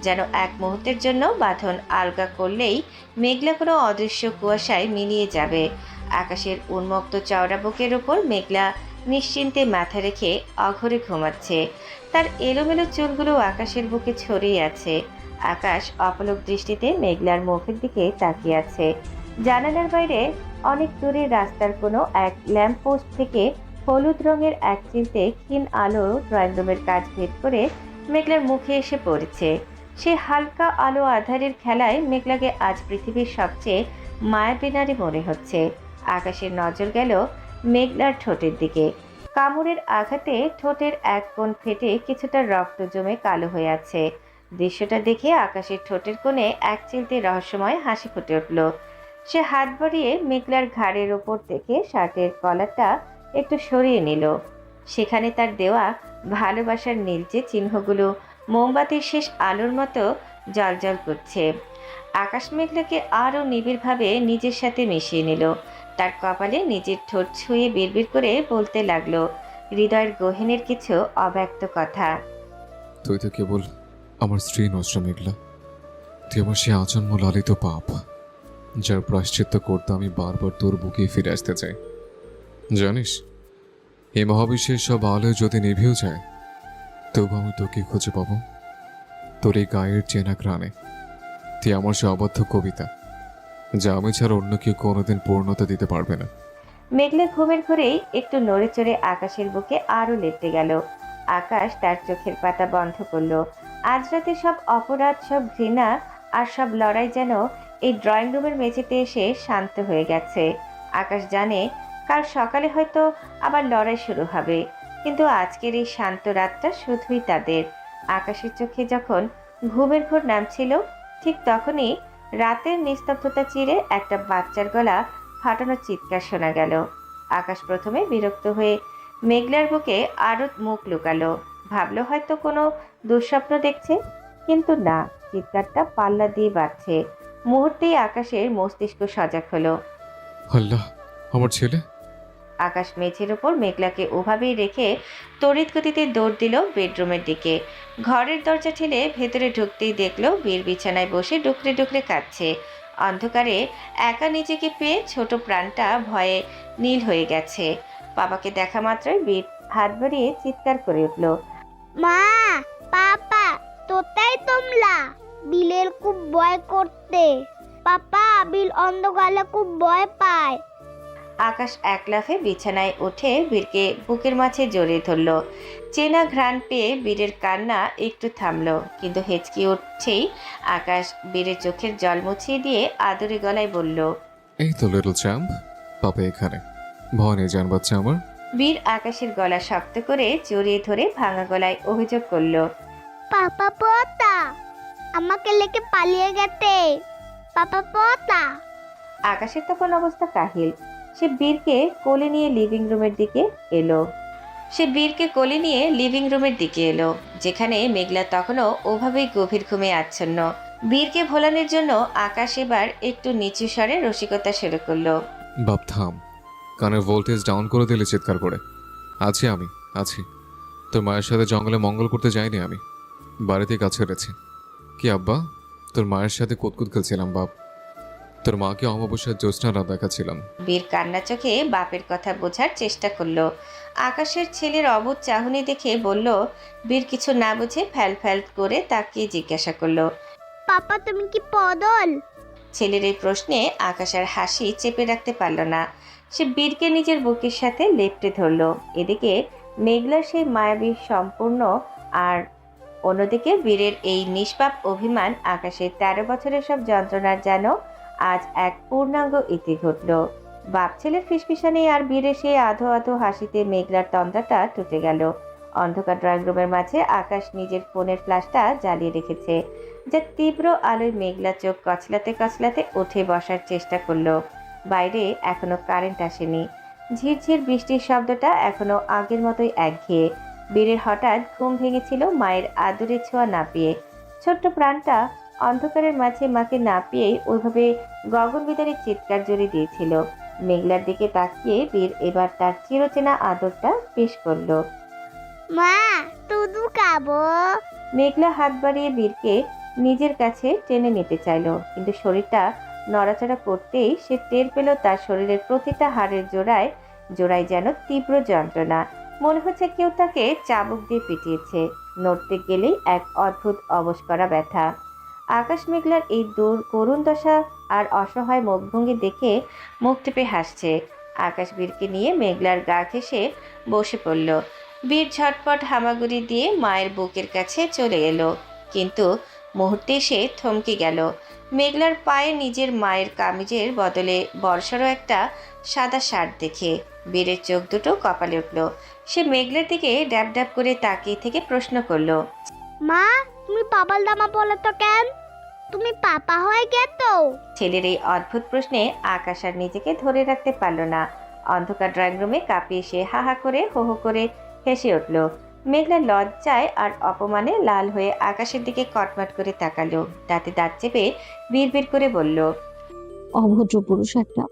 যেন এক মুহূর্তের জন্য বাঁধন আলগা করলেই মেঘলা কোনো অদৃশ্য কুয়াশায় মিলিয়ে যাবে। আকাশের উন্মুক্ত চওড়া বুকের ওপর মেঘলা নিশ্চিন্তে মাথা রেখে অঘরে ঘুমাচ্ছে। তার এলোমেলো চুলগুলো আকাশের বুকে ছড়িয়ে আছে। আকাশ অপলক দৃষ্টিতে মেঘলার মুখের দিকে তাকিয়ে আছে। জানালার বাইরে অনেক দূরে রাস্তার কোনো এক ল্যাম্পপোস্ট থেকে হলুদ রঙের এক চিলতে ক্ষীণ আলো ড্রয়িং রুমের কাচ ভেদ করে মেঘলার মুখে এসে পড়েছে। সে হালকা আলো আধারের খেলায় মেঘলাকে আজ পৃথিবীর সবচেয়ে মায়াবী নারী মনে হচ্ছে। আকাশের নজর গেল মেঘলার ঠোঁটের দিকে। কামড়ের আঘাতে ঠোঁটের এক কোণ ফেটে কিছুটা রক্ত জমে কালো হয়ে আছে। দৃশ্যটা দেখে আকাশের ঠোঁটের কোণে এক চিলতে রহস্যময় হাসি ফুটে উঠল। সে হাত বাড়িয়ে মেঘলার ঘাড়ের ওপর থেকে শার্টের কলারটা একটু সরিয়ে নিল। সেখানে তার দেওয়া ভালোবাসার নীলচে চিহ্নগুলো মোমবাতির শেষ আলোর মতো জ্বলজ্বল করছে। আকাশ মেঘলাকে আরও নিবিড়ভাবে নিজের সাথে মিশিয়ে নিল। তার কপালে নিজের ঠোঁট ছুঁয়ে বিড়বিড় করে বলতে লাগলো হৃদয়ের গহীনের কিছু অব্যক্ত কথা। তুই তো কেবল আমার স্ত্রী নষ্ট মেঘলা, তুই আমার সে আজন্ম লালিত পাপ, যার প্রায়শ্চিত্ত করতে আমি বারবার তোর বুকে ফিরে আসতে চাই। জানিস, এই মহাবিশ্বের সব আলো যদি নিভেও যায়, তবু আমি তোকে খুঁজে পাবো তোর এই গায়ের চেনা ঘ্রাণে। তুই আমার সে অবাধ্য কবিতা, যা আমি ছাড়া অন্য কেউ কোনোদিন পূর্ণতা দিতে পারবে না। মেঘলা ঘুমের ঘরেই একটু নড়ে চড়ে আকাশের বুকে আরও লেপটে গেল। আকাশ তার চোখের পাতা বন্ধ করলো। আজ রাতে সব অপরাধ, সব ঘৃণা আর সব লড়াই যেন এই ড্রয়িং রুমের মেঝেতে এসে শান্ত হয়ে গেছে। আকাশ জানে কাল সকালে হয়তো আবার লড়াই শুরু হবে, কিন্তু আজকের এই শান্ত রাতটা শুধুই তাদের। আকাশের চোখে যখন ঘুমের ঘোর নামছিল, ঠিক তখনই রাতের নিস্তব্ধতা চিরে একটা বাচ্চার গলা ফাটানো চিৎকার শোনা গেল। আকাশ প্রথমে বিরক্ত হয়ে মেঘলার বুকে আরও মুখ লুকালো, ভাবলো হয়তো কোনো দুঃস্বপ্ন দেখছে, কিন্তু না, চিৎকারটা পাল্লা দিয়ে বাজছে। মুহূর্তেই আকাশের মস্তিষ্ক সজাগ হলো। আল্লাহ, আমার ছেলে! আকাশ মেঝের ওপর মেঘলাকে ওভাবেই রেখে তড়িৎ গতিতে দৌড় দিল বেডরুমের দিকে। ঘরের দরজা ঠেলে ভেতরে ঢুকতেই দেখলো বীর বিছানায় বসে ডুকরে ডুকরে কাঁদছে। অন্ধকারে একা নিজেকে পেয়ে ছোট প্রাণটা ভয়ে নীল হয়ে গেছে। বাবাকে দেখা মাত্রই বীর হাত বাড়িয়ে চিৎকার করে উঠল, মা, পাপা, তোতাই তোমরা বিলের খুব ভয় করতে। পাপা, বিল অন্ধকারে খুব ভয় পায়। আকাশ এক লাফে বিছানায় উঠে বীরকে বুকের মাঝে জড়িয়ে ধরল। চেনা ঘ্রাণ পেয়ে বীরের কান্না একটু থামলো, কিন্তু হেঁচকি উঠছেই আকাশ বীরের চোখের জল মুছিয়ে দিয়ে আদরে গলায় বলল, এই তো লিটল চ্যাম্প, পাপা এখানে, ভয় নেই জান বাচ্চা আমার। বীর আকাশের গলা শক্ত করে জড়িয়ে ধরে ভাঙা গলায় অভিযোগ করল, পাপা পোতা আমাকে লেকে পালিয়ে গেছে। পাপা পোতা। আকাশের তখন অবস্থা কাহিল। সে বীরকে কোলে নিয়ে লিভিং রুমের দিকে এলো, যেখানে মেঘলা তখনও ওভাবেই গভীর ঘুমে আচ্ছন্ন। বীরকে ভোলানোর জন্য আকাশ এবার একটু নিচু স্বরে রসিকতা শুরু করলো। বাপ থাম, কানের ভোল্টেজ ডাউন করে দিলে চিৎকার করে। আমি আছি। তোর মায়ের সাথে জঙ্গলে মঙ্গল করতে যাইনি, আমি বাড়িতে কাজ করেছি। কি আব্বা, তোর মায়ের সাথে কুতকুত খেলছিলাম বাপ। তোর মাকে অমাবস্যার জ্যোৎস্না রাত দেখাচ্ছিলাম। বীর কান্না চোখে বাপের কথা বোঝার চেষ্টা করলো। আকাশের ছেলের অবুঝ চাহনি দেখে বলল। বীর কিছু না বুঝে ফ্যাল ফ্যাল করে তাকিয়ে জিজ্ঞাসা করলো, পাপা তুমি কি পদল? ছেলের এই প্রশ্নে আকাশ আর হাসি চেপে রাখতে পারল না। সে বীরকে নিজের বুকের সাথে লেপ্টে ধরল। এদিকে মেঘলার সেই মায়াবী সম্পূর্ণ, আর অন্যদিকে বীরের এই নিষ্পাপ অভিমান। আকাশের 13 বছরের সব যন্ত্রণার যেন আজ এক পূর্ণাঙ্গ ইতি ঘটল। বাপ ছেলের ফিসফিসানি আর বীরের সেই আধো আধো হাসিতে মেঘলার তন্দ্রাটা টুটে গেল। অন্ধকার ড্রয়িং রুমের মাঝে আকাশ নিজের ফোনের ফ্ল্যাশটা জ্বালিয়ে রেখেছে, যার তীব্র আলোয় মেঘলা চোখ কচলাতে কচলাতে উঠে বসার চেষ্টা করলো। বাইরে এখনো কারেন্ট আসেনি, ঝিরঝির বৃষ্টির শব্দটা এখনো আগের মতোই একঘেয়ে। বীরের হঠাৎ ঘুম ভেঙেছিল মায়ের আদুরে ছোঁয়া না পেয়ে। ছোট্ট প্রাণটা অন্ধকারের মাঝে মাকে না পেয়েই ওইভাবে গগনবিদারী চিৎকার জোরে দিয়েছিল। মেঘলার দিকে তাকিয়ে বীর এবার তার চিরচেনা আদরটা পেশ করলো। মা দুধু খাবো। মেঘলা হাত বাড়িয়ে বীরকে নিজের কাছে টেনে নিতে চাইলো, কিন্তু শরীরটা নড়াচড়া করতেই সে টের পেল তার শরীরের প্রতিটা হাড়ের জোড়ায় জোড়ায় যেন তীব্র যন্ত্রণা। মনে হচ্ছে কেউ তাকে চাবুক দিয়ে পিটিয়েছে। নড়তে গেলেই এক অদ্ভুত অবশ করা ব্যথা। আকাশ মেঘলার এই করুণ দশা আর অসহায় মুখভঙ্গি দেখে মুখ টিপে হাসছে। আকাশ বীরকে নিয়ে মেঘলার গা ঘেঁষে বসে পড়ল। বীর ঝটপট হামাগুড়ি দিয়ে মায়ের বুকের কাছে চলে এলো, কিন্তু মুহূর্তে সে থমকে গেল মেঘলার পায়ে নিজের মায়ের কামিজের বদলে বর্ষারও একটা সাদা শার্ট দেখে। বীরের চোখ দুটো কপালে উঠল। সে মেঘলার দিকে ড্যাব ড্যাব করে তাকিয়ে থেকে প্রশ্ন করলো, মা তুমি পাপাল দামা বলো তো কেন? তুমি পাপা হয়ে গেছো? ছেলের এই অদ্ভুত প্রশ্নে আকাশ আর নিজেকে ধরে রাখতে পারল না। অন্ধকার ড্রয়িং রুমে কাঁপিয়ে সে হা হা করে হো হো করে হেসে উঠল। মেঘলা লজ্জায় আর অপমানে লাল হয়ে আকাশের দিকে কটমট করে তাকালো, দাঁতে দাঁত চেপে বিড়বিড় করে বলল, অভদ্র পুরুষ একটা।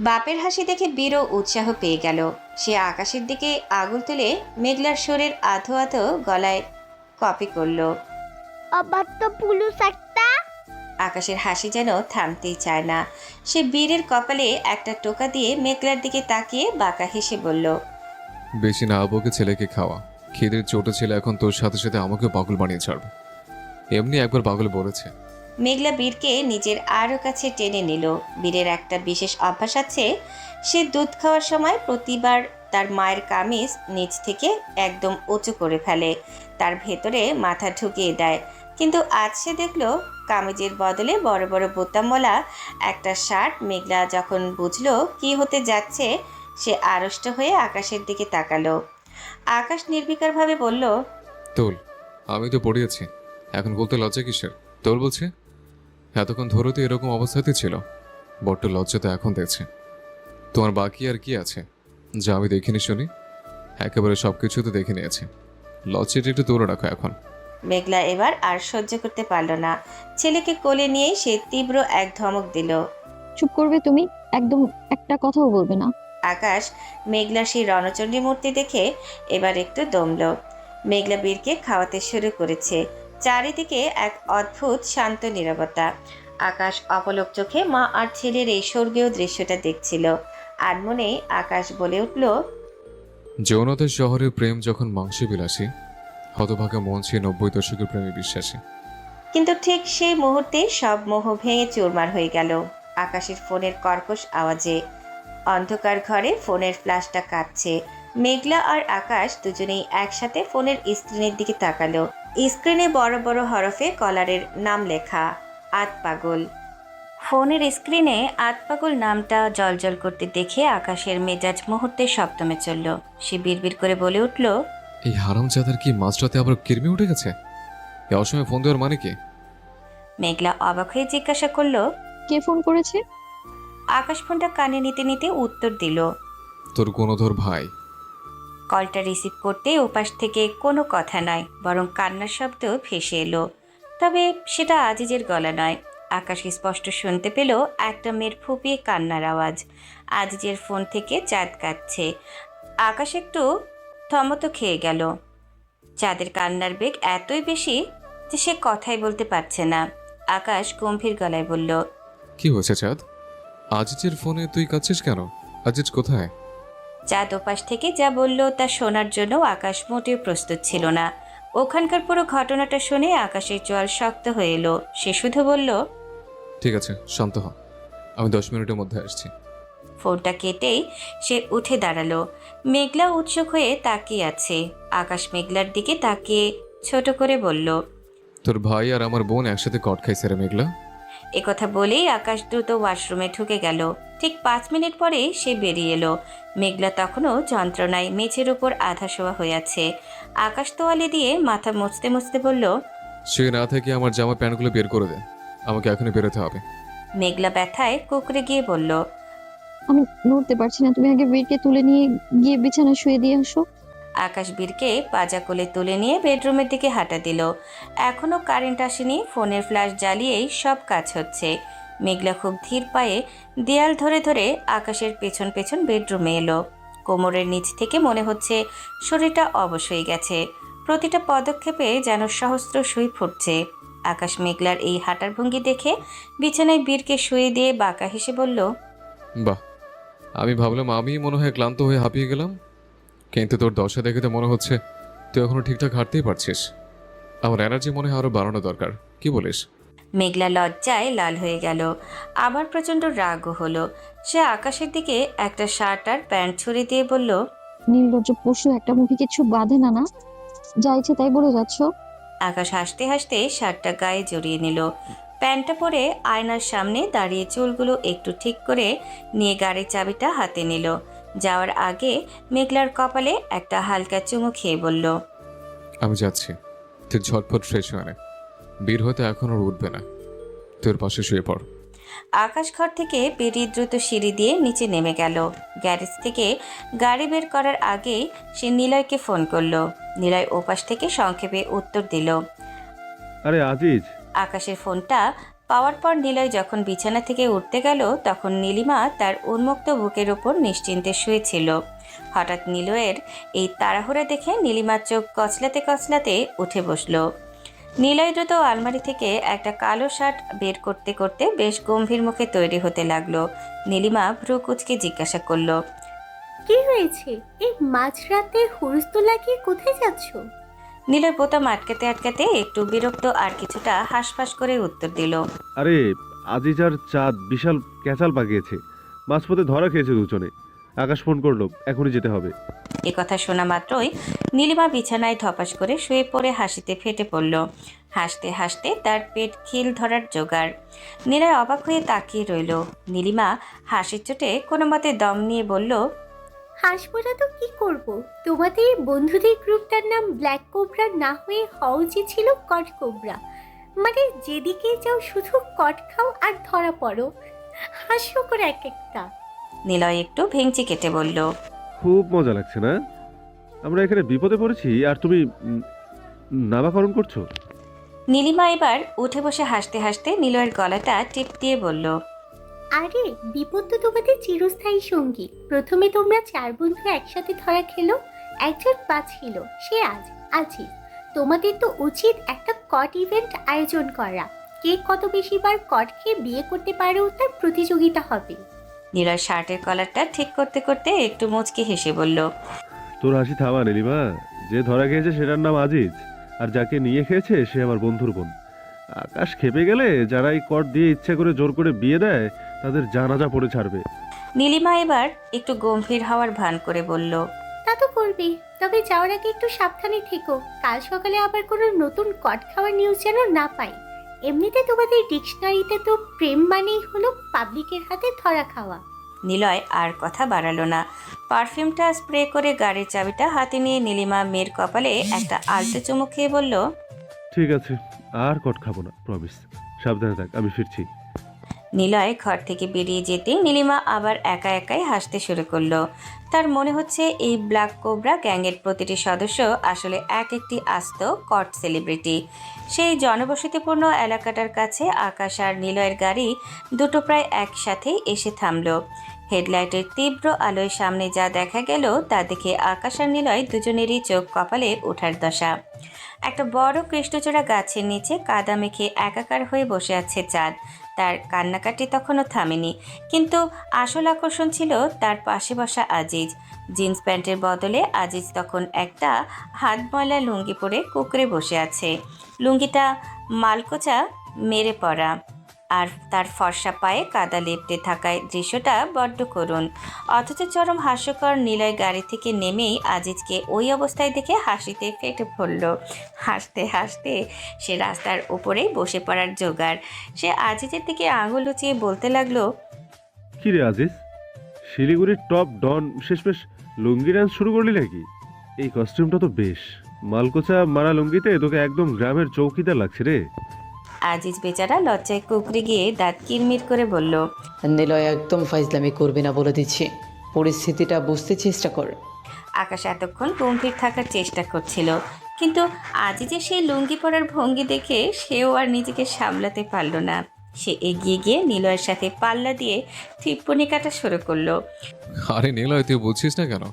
বাপের হাসি দেখে বীরও উৎসাহ পেয়ে গেল। সে আকাশের দিকে আঙুল তুলে মেঘলার সুরের আধো আধো গলায় কপি করলো। অবাধ্য পুরুষ একটা। আকাশের হাসি যেন থামতেই চায় না। সে বীরের কপালে একটা টোকা দিয়ে মেঘলার দিকে তাকিয়ে বাঁকা হেসে বলল, বেশি না বকে ছেলেকে খাওয়া। খিদের চোটে ছেলে এখন তোর সাথে সাথে আমাকেও পাগল বানিয়ে ছাড়বে। এমনি একবার পাগল বলেছে। মেঘলা বীরকে নিজের আরও কাছে টেনে নিল। বীরের একটা বিশেষ অভ্যাস আছে, সে দুধ খাওয়ার সময় প্রতিবার তার মায়ের কামিজ নিচ থেকে একদম উঁচু করে ফেলে, তার ভেতরে মাথা ঢুকিয়ে দেয়। কিন্তু আজ সে দেখল কামিজের বদলে বড় বড় বোতামওয়ালা একটা শার্ট। মেঘলা যখন বুঝলো কি হতে যাচ্ছে, সে আড়ষ্ট হয়ে আকাশের দিকে তাকালো। আকাশ নির্বিকারভাবে বলল, তোল, আমি তো পড়িয়েছি, এখন বলতে লজ্জা কিসের? তোল বলছে। এতক্ষণ ধরে তো এরকম অবস্থাতেই ছিল, বড্ড লজ্জা তো এখন দেখছে। তোমার বাকি আর কি আছে যা আমি দেখিনি শুনি? একেবারে সব কিছু তো দেখে নিয়েছে, লজ্জাটা একটু দূরে রাখো এখন। মেঘলা এবার আর সহ্য করতে পারল না। ছেলেকে কোলে নিয়েই সে তীব্র এক ধমক দিল। চুপ করবে তুমি, একদম একটা কথাও বলবে না। আকাশ মেঘলা সেই রণচণ্ডী মূর্তি দেখে এবার একটু দমল। মেঘলা বীরকে খাওয়াতে শুরু করেছে। চারিদিকে এক অদ্ভুত শান্ত নীরবতা। আকাশ অপলক চোখে মা আর ছেলের এই স্বর্গীয় দৃশ্যটা দেখছিল। আর মনেই আকাশ বলে উঠল, যৌনতার শহরে প্রেম যখন মাংসে বিলাসী, হতভাগা মন সে 90 দশকের প্রেমে বিশ্বাসী। কিন্তু ঠিক সেই মুহূর্তে সব মোহ ভেঙে চুরমার হয়ে গেল আকাশের ফোনের কর্কশ আওয়াজে। অন্ধকার ঘরে ফোনের ফ্ল্যাশটা কাঁপছে। মেঘলা আর আকাশ দুজনেই একসাথে ফোনের স্ক্রিনের দিকে তাকালো। স্ক্রিনে বড় বড় হরফে কলারের নাম লেখা, আতপাগল। ফোনের স্ক্রিনে আতপাগল নামটা জলজল করতে দেখে আকাশের মেজাজ মুহূর্তে সপ্তমে চলল। সে বিড়বিড় করে বলে উঠল, এই হারামজাদার কি মাঝরাতে আবার কিরমি উঠে গেছে? এ অসময়ে ফোন দেওয়ার মানে কি? মেঘলা অবাক হয়ে জিজ্ঞাসা করলো, কে ফোন করেছে? আকাশ ফোনটা কানে নিতে নিতে উত্তর দিল, তোর গুণধর ভাই। কলটা রিসিভ করতে ওপাশ থেকে কোনো কথা নয়, বরং কান্নার শব্দ ভেসে এলো। তবে সেটা আজিজের গলা নয়। আকাশ স্পষ্ট শুনতে পেল একটা মেয়ের ফুপিয়ে কান্নার আওয়াজ। আজিজের ফোন থেকে চাঁদ কাটছে। আকাশ একটু থমত খেয়ে গেল। চাঁদের কান্নার বেগ এতই বেশি যে সে কথাই বলতে পারছে না। আকাশ গম্ভীর গলায় বলল, কি হয়েছে চাঁদ? আজিজের ফোনে তুই কাঁদছিস কেন? আজিজ কোথায়? চাঁদ ওপাশ থেকে যা বলল তা শোনার জন্য আকাশ মোটেও প্রস্তুত ছিল না। ওখানকার পুরো ঘটনাটা শুনে আকাশের জল শক্ত হয়ে এলো। সে শুধু বলল, ঠিক আছে, শান্ত হ, আমি 10 মিনিটের মধ্যে আসছি। ফোনটা কেটেই সে উঠে দাঁড়ালো। মেঘলা উৎসুক হয়ে তাকিয়ে আছে। আকাশ মেঘলার দিকে তাকিয়ে ছোট করে বলল, তোর ভাই আর আমার বোন একসাথে কট খাইছে রে মেঘলা। একথা বলেই আকাশ দ্রুত ওয়াশরুমে ঢুকে গেল। ঠিক 5 মিনিট পরেই সে বেরিয়ে এলো। মেঘলা তখনও যন্ত্রণায় মেঝের উপর আধা শোয়া হয়ে আছে। আকাশ তোয়ালে দিয়ে মাথা মুছতে মুছতে বলল, সে না থেকে আমার জামা প্যান্টগুলো বের করে দে, আমাকে এখনই বেরোতে হবে। মেঘলা ব্যথায় কুকড়ে গিয়ে বলল, আমি নড়তে পারছি না, তুমি আগে বীরকে তুলে নিয়ে গিয়ে বিছানায় শুয়ে দিয়ে আসো। আকাশ বীরকে পাজা কোলে তুলে নিয়ে বেডরুমের দিকে হাঁটা দিল। এখনও কারেন্ট আসেনি, ফোনের ফ্ল্যাশ জ্বালিয়েই সব কাজ হচ্ছে। মেঘলা খুব ধীর পায়ে দেয়াল ধরে ধরে আকাশের পেছন পেছন বেডরুমে এলো। কোমরের নিচ থেকে মনে হচ্ছে শরীরটা অবশ হয়ে গেছে। প্রতিটা পদক্ষেপে যেন সহস্র সুই ফুটছে। আকাশ মেঘলার এই হাঁটার ভঙ্গি দেখে বিছানায় বীরকে শুয়ে দিয়ে বাঁকা হেসে বলল, বাহ, আমি ভাবলাম আমি মনে হয় ক্লান্ত হয়ে হাঁপিয়ে গেলাম, কিন্তু তোর দশা দেখে তো মনে হচ্ছে তুই এখনো ঠিকঠাক হাঁটতেই পারছিস। আমার এনার্জি মনে হয় আরো বাড়ানো দরকার, কি বলিস? মেঘলা লজ্জায় লাল হয়ে গেল, আবার প্রচণ্ড রাগও হলো। সে আকাশের দিকে একটা শার্ট আর প্যান্ট ছুড়ে দিয়ে বলল, নির্লজ্জ পশু একটা, মুখে কিছু বাঁধে না না, যা ইচ্ছে তাই বলে যাচ্ছ। আকাশ হাসতে হাসতে শার্টটা গায়ে জড়িয়ে নিল। প্যান্টটা পরে আয়নার সামনে দাঁড়িয়ে চুলগুলো একটু ঠিক করে নিয়ে গাড়ির চাবিটা হাতে নিল। যাওয়ার আগে মেঘলার কপালে একটা হালকা চুমু খেয়ে বলল, আমি যাচ্ছি, তুই ঝটপট ফ্রেশ হয়ে নে, বীর হয়তো এখন আর উঠবে না, তোর পাশে শুয়ে পড়। আকাশ ঘর থেকে বেরিয়ে দ্রুত সিঁড়ি দিয়ে নিচে নেমে গেল। গ্যারেজ থেকে গাড়ি বের করার আগেই সে নিলয়কে ফোন করলো। নিলয় ওপাশ থেকে সংক্ষেপে উত্তর দিল। আরে আজিজ, আকাশের ফোনটা পাওয়ার পর নিলয় যখন বিছানা থেকে উঠতে গেল তখন নীলিমা তার উন্মুক্ত বুকের ওপর নিশ্চিন্তে শুয়েছিল। হঠাৎ নিলয়ের এই তাড়াহুড়া দেখে নীলিমার চোখ কচলাতে কচলাতে উঠে বসল। নিলয় দ্রুত আলমারি থেকে একটা কালো শার্ট বের করতে করতে বেশ গম্ভীর মুখে তৈরি হতে লাগলো। নীলিমা ভ্রু কুঁচকে জিজ্ঞাসা করলো, কি হয়েছে? এই মাঝরাতে হুড়স্থুল লাগিয়ে কোথায় যাচ্ছ? নিলয় বোতাম আটকাতে আটকাতে একটু বিরক্ত আর কিছুটা হাঁসফাঁস করে উত্তর দিল, আরে আজিজ আর চাঁদ বিশাল ক্যাচাল পাকিয়েছে, মাঝপথে ধরা খেয়েছে দুজনে। আকাশ ফোন করলো, এখনই যেতে হবে। এ কথা শোনা মাত্রই নীলিমা বিছানায় ধপাস করে শুয়ে পড়ে হাসিতে ফেটে পড়ল। হাসতে হাসতে তার পেট খিল ধরার জোগাড়। নীলয় অবাক হয়ে তাকিয়ে রইল। নীলিমা হাসির চোটে কোনো মতে দম নিয়ে বলল, হাসবো না তো কি করব? তোমাদের বন্ধুদের গ্রুপটার নাম ব্ল্যাক কোবরা না হয়ে হওয়া উচিত ছিল কট কোবরা। মানে যেদিকে যাও শুধু কট খাও আর ধরা পড়ো। হাস্যকর এক একটা। নিলয় একটু ভেঙচি কেটে বলল, খুব মজা লাগছে না? আমরা এখানে বিপদে পড়েছি আর তুমি নামাকরণ করছো। নীলিমা এবার উঠে বসে হাসতে হাসতে নিলয়ের গলাটা টিপ দিয়ে বলল, আরে বিপদ তো তোমাদের চিরস্থায়ী সঙ্গী। প্রথমে তোমরা 4 বন্ধু একসাথে ধরা খেলো, একজন বাঁচছিল, সে আজিজ। তোমাদের তো উচিত একটা কট ইভেন্ট আয়োজন করা। কে কত বেশিবার কট খেয়ে বিয়ে করতে পারো তার প্রতিযোগিতা হবে। নিলয় শার্টের কলারটা ঠিক করতে করতে একটু মুচকি হেসে বলল, তোর হাসি থামা নীলিমা, যে ধরা খেয়েছে সেটার নাম আজিজ, আর যাকে নিয়ে খেয়েছে সে আমার বন্ধুর বোন। আকাশ খেপে গেলে যারা এই কট দিয়ে ইচ্ছে করে জোর করে বিয়ে দেয় তাদের জানাজা পড়ে ছাড়বে। নীলিমা এবার একটু গম্ভীর হওয়ার ভান করে বলল, তা তো করবেই, তবে যাওয়ার আগে একটু সাবধানে থেকো। কাল সকালে আবার কোনো নতুন কট খাওয়ার নিউজ যেন না পাই। এমনিতে তোমাদের ডিকশনারিতে তো প্রেম মানেই হলো পাবলিকের হাতে ধরা খাওয়া। নিলয় আর কথা বাড়ালো না। পারফিউমটা স্প্রে করে গাড়ির চাবিটা হাতে নিয়ে নীলিমা মেয়ের কপালে একটা আলতো চুমু খেয়ে বলল, ঠিক আছে, আর কট খাবো না, প্রমিস। সাবধানে থাক, আমি ফিরছি। নিলয় ঘর থেকে বেরিয়ে যেতেই নীলিমা আবার একা একাই হাসতে শুরু করলো। তার মনে হচ্ছে এই ব্ল্যাক কোবরা গ্যাংয়ের প্রতিটি সদস্য আসলে এক একটি আস্ত কট সেলিব্রিটি। সেই জনবসতিপূর্ণ এলাকাটার কাছে আকাশ আর নিলয়ের গাড়ি দুটো প্রায় একসাথেই এসে থামলো। হেডলাইটের তীব্র আলোয় সামনে যা দেখা গেল তা দেখে আকাশ আর নিলয় দুজনেরই চোখ কপালে ওঠার দশা। একটা বড় কৃষ্ণচূড়া গাছের নিচে কাদা মেখে একাকার হয়ে বসে আছে চাঁদ। তার কান্নাকাটি তখনও থামেনি, কিন্তু আসল আকর্ষণ ছিল তার পাশে বসা আজিজ। জিন্স প্যান্টের বদলে আজিজ তখন একটা হাত ময়লা লুঙ্গি পরে কুকরে বসে আছে। লুঙ্গিটা মালকোচা মেরে পড়া, আর তার ফর্সা পায়ে কাদা লেপ্টে থাকায় দৃশ্যটা বড্ড করুণ। অথচ চরম হাস্যকর। নিলয় গাড়ি থেকে নেমেই আজিজকে ওই অবস্থায় দেখে হাসিতে ফেটে পড়ল। হাসতে হাসতে সে রাস্তার উপরেই বসে পড়ার জোগাড়। সে আজিজের দিকে আঙুল উঁচিয়ে বলতে লাগলো, কি রে আজিজ, শিলিগুড়ির টপ ডন শেষমেশ লুঙ্গি ডান্স শুরু করলি নাকি? এই কস্টিউমটা তো বেশ, মালকোচা মারা লুঙ্গিতে তোকে একদম গ্রামের চৌকিদার লাগছে রে। আজিজ বেচারা লজ্জায় কুকড়ে গিয়ে দাঁত কিরমির করে বলল, নিলয় একদম ফাইজলামি করবি না বলে দিচ্ছি, পরিস্থিতিটা বুঝতে চেষ্টা কর। আকাশ এতক্ষণ গম্ভীর থাকার চেষ্টা করছিল, কিন্তু আজিজের সেই লুঙ্গি পরার ভঙ্গি দেখে সেও আর নিজেকে সামলাতে পারল না। সে এগিয়ে গিয়ে নিলয়ের সাথে পাল্লা দিয়ে টিপ্পনি কাটা শুরু করলো। আরে নিলয়, তুই বুঝছিস না কেন?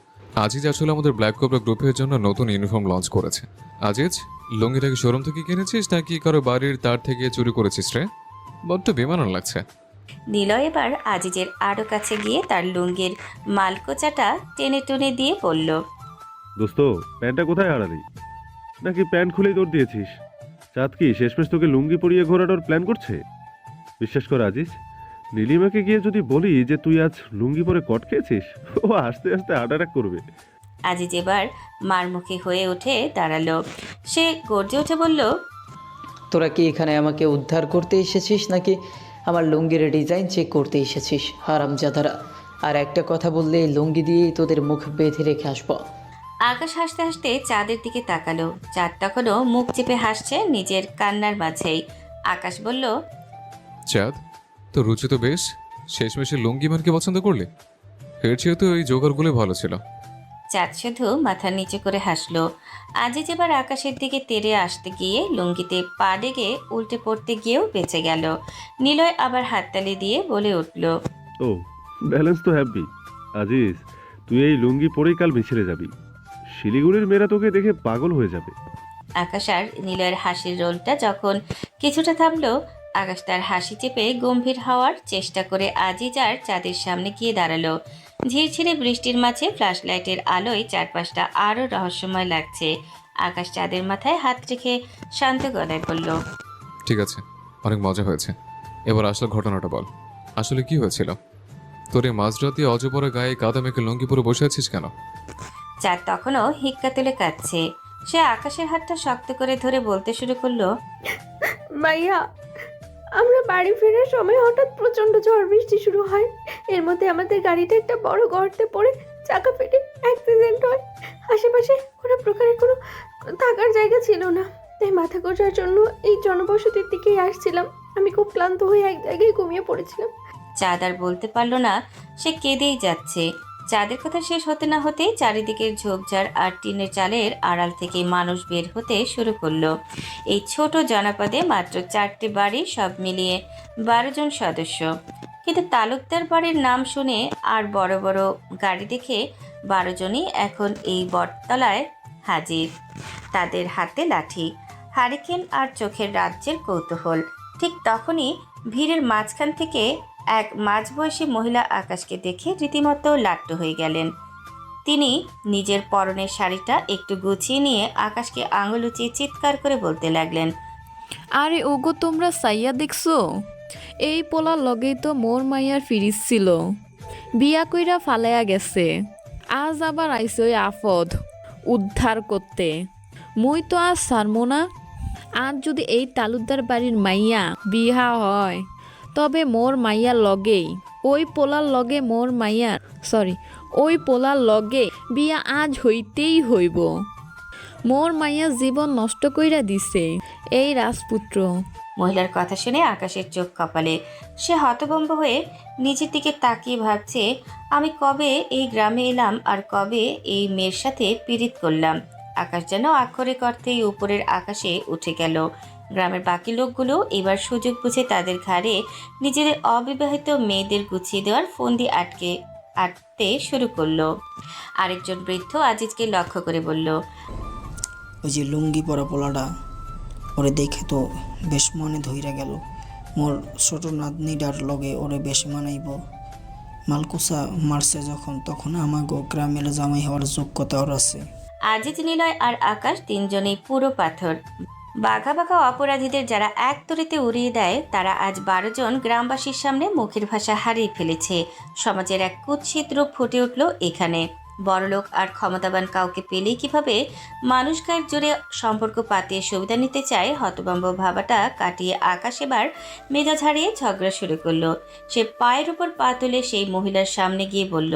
আজিজ আসলে আমাদের ব্ল্যাক কোবরা গ্রুপের জন্য নতুন ইউনিফর্ম লঞ্চ করেছে। আজিজ, লুঙ্গিটাকে শোরুম থেকে কিনেছিস নাকি কারো বাড়ির তার থেকে চুরি করেছিস রে? বড্ড বেমানান লাগছে। নিলয় এবার আজিজের আরও কাছে গিয়ে তার লুঙ্গির মালকোচাটা টেনে টেনে দিয়ে বলল, দোস্ত, প্যান্টটা কোথায় হারালি? নাকি প্যান্ট খুলেই দৌড় দিয়েছিস? চাঁদ কি শেষমেশ তোকে লুঙ্গি পরিয়ে ঘোরানোর প্ল্যান করছে? বিশ্বাস কর আজিজ, নীলিমাকে গিয়ে যদি বলি যে তুই আজ লুঙ্গি পরে কট খেয়েছিস, ও আস্তে আস্তে হার্ট অ্যাটাক করবে। আজিজ এবার মারমুখী হয়ে উঠে দাঁড়ালো। সে গর্জে উঠে বলল, তোরা কি এখানে আমাকে উদ্ধার করতে এসেছিস নাকি আমার লুঙ্গির ডিজাইন চেক করতে এসেছিস হারামজাদারা? আর একটা কথা বললে এই লুঙ্গি দিয়েই তোদের মুখ বেঁধে রেখে আসবো। আকাশ হাসতে হাসতে চাঁদের দিকে তাকালো। চাঁদ তখনও মুখ চেপে হাসছে নিজের কান্নার মাঝেই। আকাশ বলল, চাঁদ, তো রুচি তো বেশ, শেষমেশে লুঙ্গি মানকে পছন্দ করলি? এর চেয়ে তো এই জোগাড়গুলো ভালো ছিল। চাঁদ শুধু মাথা নিচু করে হাসলো। আজিজ এবার আকাশের দিকে তেড়ে আসতে গিয়ে লুঙ্গিতে পা ডেগে উল্টে পড়তে গিয়েও বেঁচে গেল। নিলয় আবার হাততালি দিয়ে বলে উঠল, ও, ব্যালেন্স তো হ্যাপি। আজিজ, তুই এই লুঙ্গি পরেই কাল মিছিলে যাবি। শিলিগুড়ির মেয়েরা তোকে দেখে পাগল হয়ে যাবে। আকাশ আর নিলয়ের হাসির রোলটা যখন কিছুটা থামলো, আকাশ তার হাসি চেপে গম্ভীর হওয়ার চেষ্টা করে আজিজ আর চাঁদের সামনে গিয়ে দাঁড়ালো। ঝিরঝিরে বৃষ্টির মাঝে ফ্ল্যাশ লাইটের আলোয় চারপাশটা আরও রহস্যময় লাগছে। আকাশ চাঁদের মাথায় হাত রেখে শান্ত গলায় বলল, ঠিক আছে, অনেক মজা হয়েছে, এবার আসলে ঘটনাটা বল, আসলে কি হয়েছিল? তোর এই মাঝরাতে অজপরে গায়ে কাদা মেখে লুঙ্গি পরে বসে আছিস কেন? চাঁদ তখনও হিক্কা তুলে কাঁদছে। সে আকাশের হাতটা শক্ত করে ধরে বলতে শুরু করলো, ভাইয়া, আমরা বাড়ি ফেরার সময় হঠাৎ প্রচন্ড ঝড় বৃষ্টি শুরু হয়। এর মধ্যে আমাদের গাড়িটা একটা বড় গর্তে পড়ে চাকা ফেটে অ্যাক্সিডেন্ট হয়। আশেপাশে কোনো প্রকারের কোনো থাকার জায়গা ছিল না, তাই মাথা গোঁজার জন্য এই জনবসতির দিকেই আসছিলাম। আমি খুব ক্লান্ত হয়ে এক জায়গায় ঘুমিয়ে পড়েছিলাম। চাঁদ আর বলতে পারল না, সে কেঁদেই যাচ্ছে। চাঁদের কথা শেষ হতে না হতেই চারিদিকের ঝোপঝাড় আর টিনের চালের আড়াল থেকে মানুষ বের হতে শুরু করলো। এই ছোট জনপদে মাত্র 4টি বাড়ি, সব মিলিয়ে 12 জন সদস্য। কিন্তু তালুকদার বাড়ির নাম শুনে আর বড় বড় গাড়ি দেখে 12 জনই এখন এই বটতলায় হাজির। তাদের হাতে লাঠি, হারিকেন আর চোখের রাজ্যের কৌতূহল। ঠিক তখনই ভিড়ের মাঝখান থেকে এক মাঝবয়সী মহিলা আকাশকে দেখে রীতিমতো লাট্টু হয়ে গেলেন। তিনি নিজের পরনের শাড়িটা একটু গুছিয়ে নিয়ে আকাশকে আঙুল উঁচিয়ে চিৎকার করে বলতে লাগলেন, আরে ওগো, তোমরা সাইয়া দেখছো? এই পোলার লগেই তো মোর মাইয়ার ফিরিস ছিল, বিয়া কইরা ফালাইয়া গেছে। আজ আবার আইসে ওই আফদ উদ্ধার করতে। মুই তো আজ ছাড়মো না। আজ যদি এই তালুকদার বাড়ির মাইয়া বিহা হয়, তবে মোর মাইয়ার লগেই ওই পোলার লগে ওই পোলার লগে বিয়া আজ হইতেই হইব। মোর মাইয়া জীবন নষ্ট কইরা দিছে এই রাজপুত্র। মহিলার কথা শুনে আকাশের চোখ কপালে। সে হতভম্ব হয়ে নিজের দিকে তাকিয়ে ভাবছে, আমি কবে এই গ্রামে এলাম আর কবে এই মেয়ের সাথে পীড়িত করলাম। আকাশ যেন আক্ষরিক অর্থেই উপরের আকাশে উঠে গেল। গ্রামের বাকি লোকগুলো এবার সুযোগ বুঝে তাদের ঘাড়ে নিজেদের অবিবাহিত মেয়েদের গুছিয়ে দেওয়ার ফন্দি আটতে শুরু করলো। আরেকজন বৃদ্ধ আজিজকে লক্ষ্য করে বলল, ওই যে লুঙ্গি পরা পোলাটা, ওরে দেখে তো বেশ মনে ধইরা গেল। মোর ছোট নাতনিটার লগে ওরে বেশ মানাইব। মালকুসা মারছে যখন, তখন আমাগো গ্রামের জামাই হওয়ার যোগ্যতা ওর আছে। আজিজ, নিলয় আর আকাশ তিনজনেই পুরো পাথর। বাঘা বাঘা অপরাধীদের যারা এক তরিতে উড়িয়ে দেয় তারা আজ 12 জন গ্রামবাসীর সামনে মুখের ভাষা হারিয়ে ফেলেছে। সমাজের এক কুৎসিত রূপ ফুটে উঠল এখানে। বড়লোক আর ক্ষমতাবান কাউকে পেলেই কিভাবে মানুষ গায়ের জোরে সম্পর্ক পাতিয়ে সুবিধা নিতে চায়, হতভম্ব ভাবাটা কাটিয়ে আকাশ এবার মেজাজ হারিয়ে ঝগড়া শুরু করলো। সে পায়ের উপর পা তুলে সেই মহিলার সামনে গিয়ে বলল,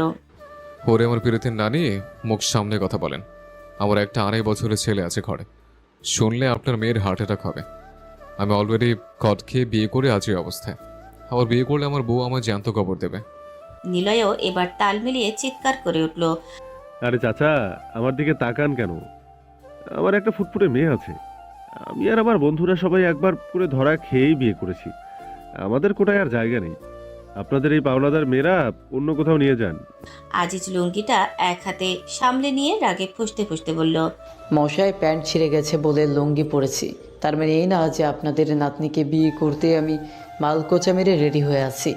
ওরে আমার বিরতির নানি, মুখ সামনে কথা বলেন। আমার একটা 2.5 বছরের ছেলে আছে ঘরে। শুনলে আপনার মেয়ের হার্ট অ্যাটাক হবে। আমি অলরেডি কট খেয়ে বিয়ে করে আছি অবস্থায়। আবার বিয়ে করলে আমার বউ আমার জ্যান্ত কবর দেবে। নিলয়ও এবার তাল মিলিয়ে চিৎকার করে উঠল, আরে চাচা, আমার দিকে তাকান কেন? আমার একটা ফুটফুটে মেয়ে আছে। আমি আর আমার বন্ধুরা সবাই একবার করে ধরা খেয়েই বিয়ে করেছি। আমাদের কোটায় আর জায়গা নেই। আপনাদের এই পাওনাদার মেয়েরা অন্য কোথাও নিয়ে যান। আজিজ লুঙ্গিটা এক হাতে সামলে নিয়ে রাগে ফুঁসতে ফুঁসতে বলল, মশায় প্যান্ট ছিঁড়ে গেছে বলে লুঙ্গি পরেছি, তার মানে এই না যে আপনাদের নাতনিকে বিয়ে করতে আমি মালকোচা মেরে রেডি হয়ে আছি।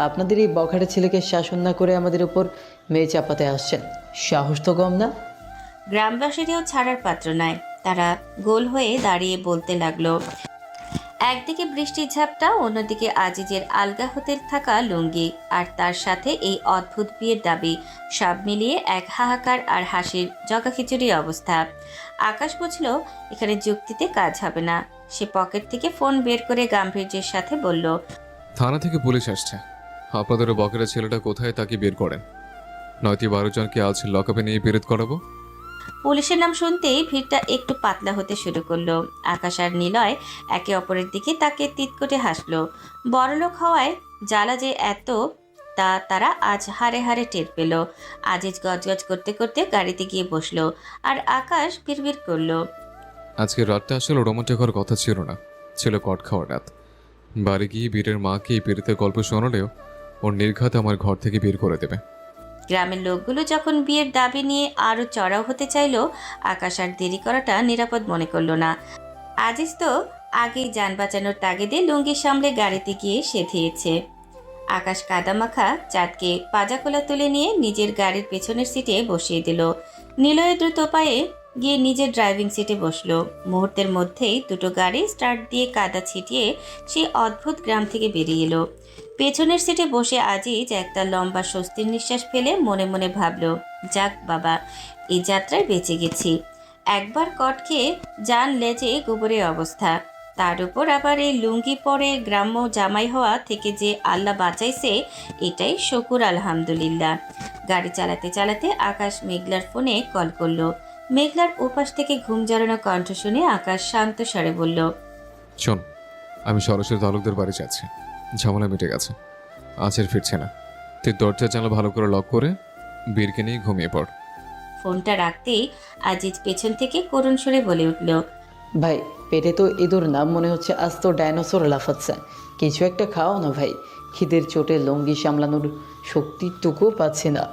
আপনাদের এই বখাটে ছেলেকে শাসন না করে আমাদের উপর মেয়ে চাপাতে আসছেন, সাহস তো কম না। গ্রামবাসীরাও ছাড়ার পাত্র নয়। তারা গোল হয়ে দাঁড়িয়ে বলতে লাগলো, একদিকে বৃষ্টির ঝাপটা, অন্যদিকে আজিজের আলগা হতে থাকা লুঙ্গি, আর তার সাথে এই অদ্ভুত বিয়ের দাবি। সব মিলিয়ে এক হাহাকার আর হাসির জগাখিচুড়ি অবস্থা। আকাশ বুঝল এখানে যুক্তিতে কাজ হবে না। সে পকেট থেকে ফোন বের করে গাম্ভীর্যের সাথে বলল, থানা থেকে পুলিশ আসছে। আপনাদের ওই বকেরা ছেলেটা কোথায় তাকে বের করেন, নয়তো 12 জনকে আজ লকআপে নিয়ে বেরোত করাবো। পুলিশের নাম শুনতেই ভিড়টা একটু পাতলা হতে শুরু করলো। আকাশ আর নিলয় একে অপরের দিকে তাকে তিতকুটে হাসলো। বড়লোক হওয়ায় জ্বালা যে এত তা তারা আজ হারে হারে টের পেল। আজিজ গজগজ করতে করতে গাড়িতে গিয়ে বসলো, আর আকাশ বিড়বিড় করলো, আজকের রাতটা আসলে রোমান্টিক হওয়ার কথা ছিল না, ছিল কট খাওয়ার রাত। বাড়ি গিয়ে বীরের মাকে এই পেরিতে গল্প শোনালেও ওর নির্ঘাত আমার ঘর থেকে বের করে দেবে। গ্রামের লোকগুলো যখন বিয়ের দাবি নিয়ে আরও চড়াও হতে চাইলো, আকাশ আর দেরি করাটা নিরাপদ মনে করলো না। আজিজ তো আগেই যান বাঁচানোর তাগিদে লুঙ্গি সামলে গাড়িতে গিয়ে সেধিয়েছে। আকাশ কাদামাখা চাঁদকে পাজাকোলা তুলে নিয়ে নিজের গাড়ির পেছনের সিটে বসিয়ে দিল। নিলয় দ্রুত পায়ে গিয়ে নিজের ড্রাইভিং সিটে বসলো। মুহূর্তের মধ্যেই দুটো গাড়ি স্টার্ট দিয়ে কাদা ছিটিয়ে সেই অদ্ভুত গ্রাম থেকে বেরিয়ে এলো। পেছনের সিটে বসে আজিজ একটা লম্বা স্বস্তির নিঃশ্বাস ফেলে মনে মনে ভাবল, যাক বাবা, এই যাত্রায় বেঁচে গেছি। একবার কট খেয়ে জান লেজে গোবরের অবস্থা, তার উপর আবার এই লুঙ্গি পরে গ্রাম্য জামাই হওয়া থেকে যে আল্লাহ বাঁচাইছে, এটাই শুকুর আলহামদুলিল্লাহ। গাড়ি চালাতে চালাতে আকাশ মেঘলার ফোনে কল করলো। মেঘলার ওপাশ থেকে ঘুম জড়ানো কণ্ঠ শুনে আকাশ শান্ত স্বরে বলল, শোন, আমি সরাসরি তালুকদের বাড়ি যাচ্ছি। ঝামেলা মিটে গেছে, আজ আর ফিরছে না। তুই দরজা জানলা ভালো করে লক করে বীরকে নিয়ে ঘুমিয়ে পড়। ফোনটা রাখতেই আজিজ পেছন থেকে করুণ সুরে বলে উঠল, ভাই পেটে তো ইঁদুর নাম মনে হচ্ছে, আজ তো ডাইনোসর লাফাচ্ছে। কিছু একটা খাও না ভাই, খিদের চোটে লুঙ্গি সামলানোর শক্তিটুকুও পাচ্ছি না।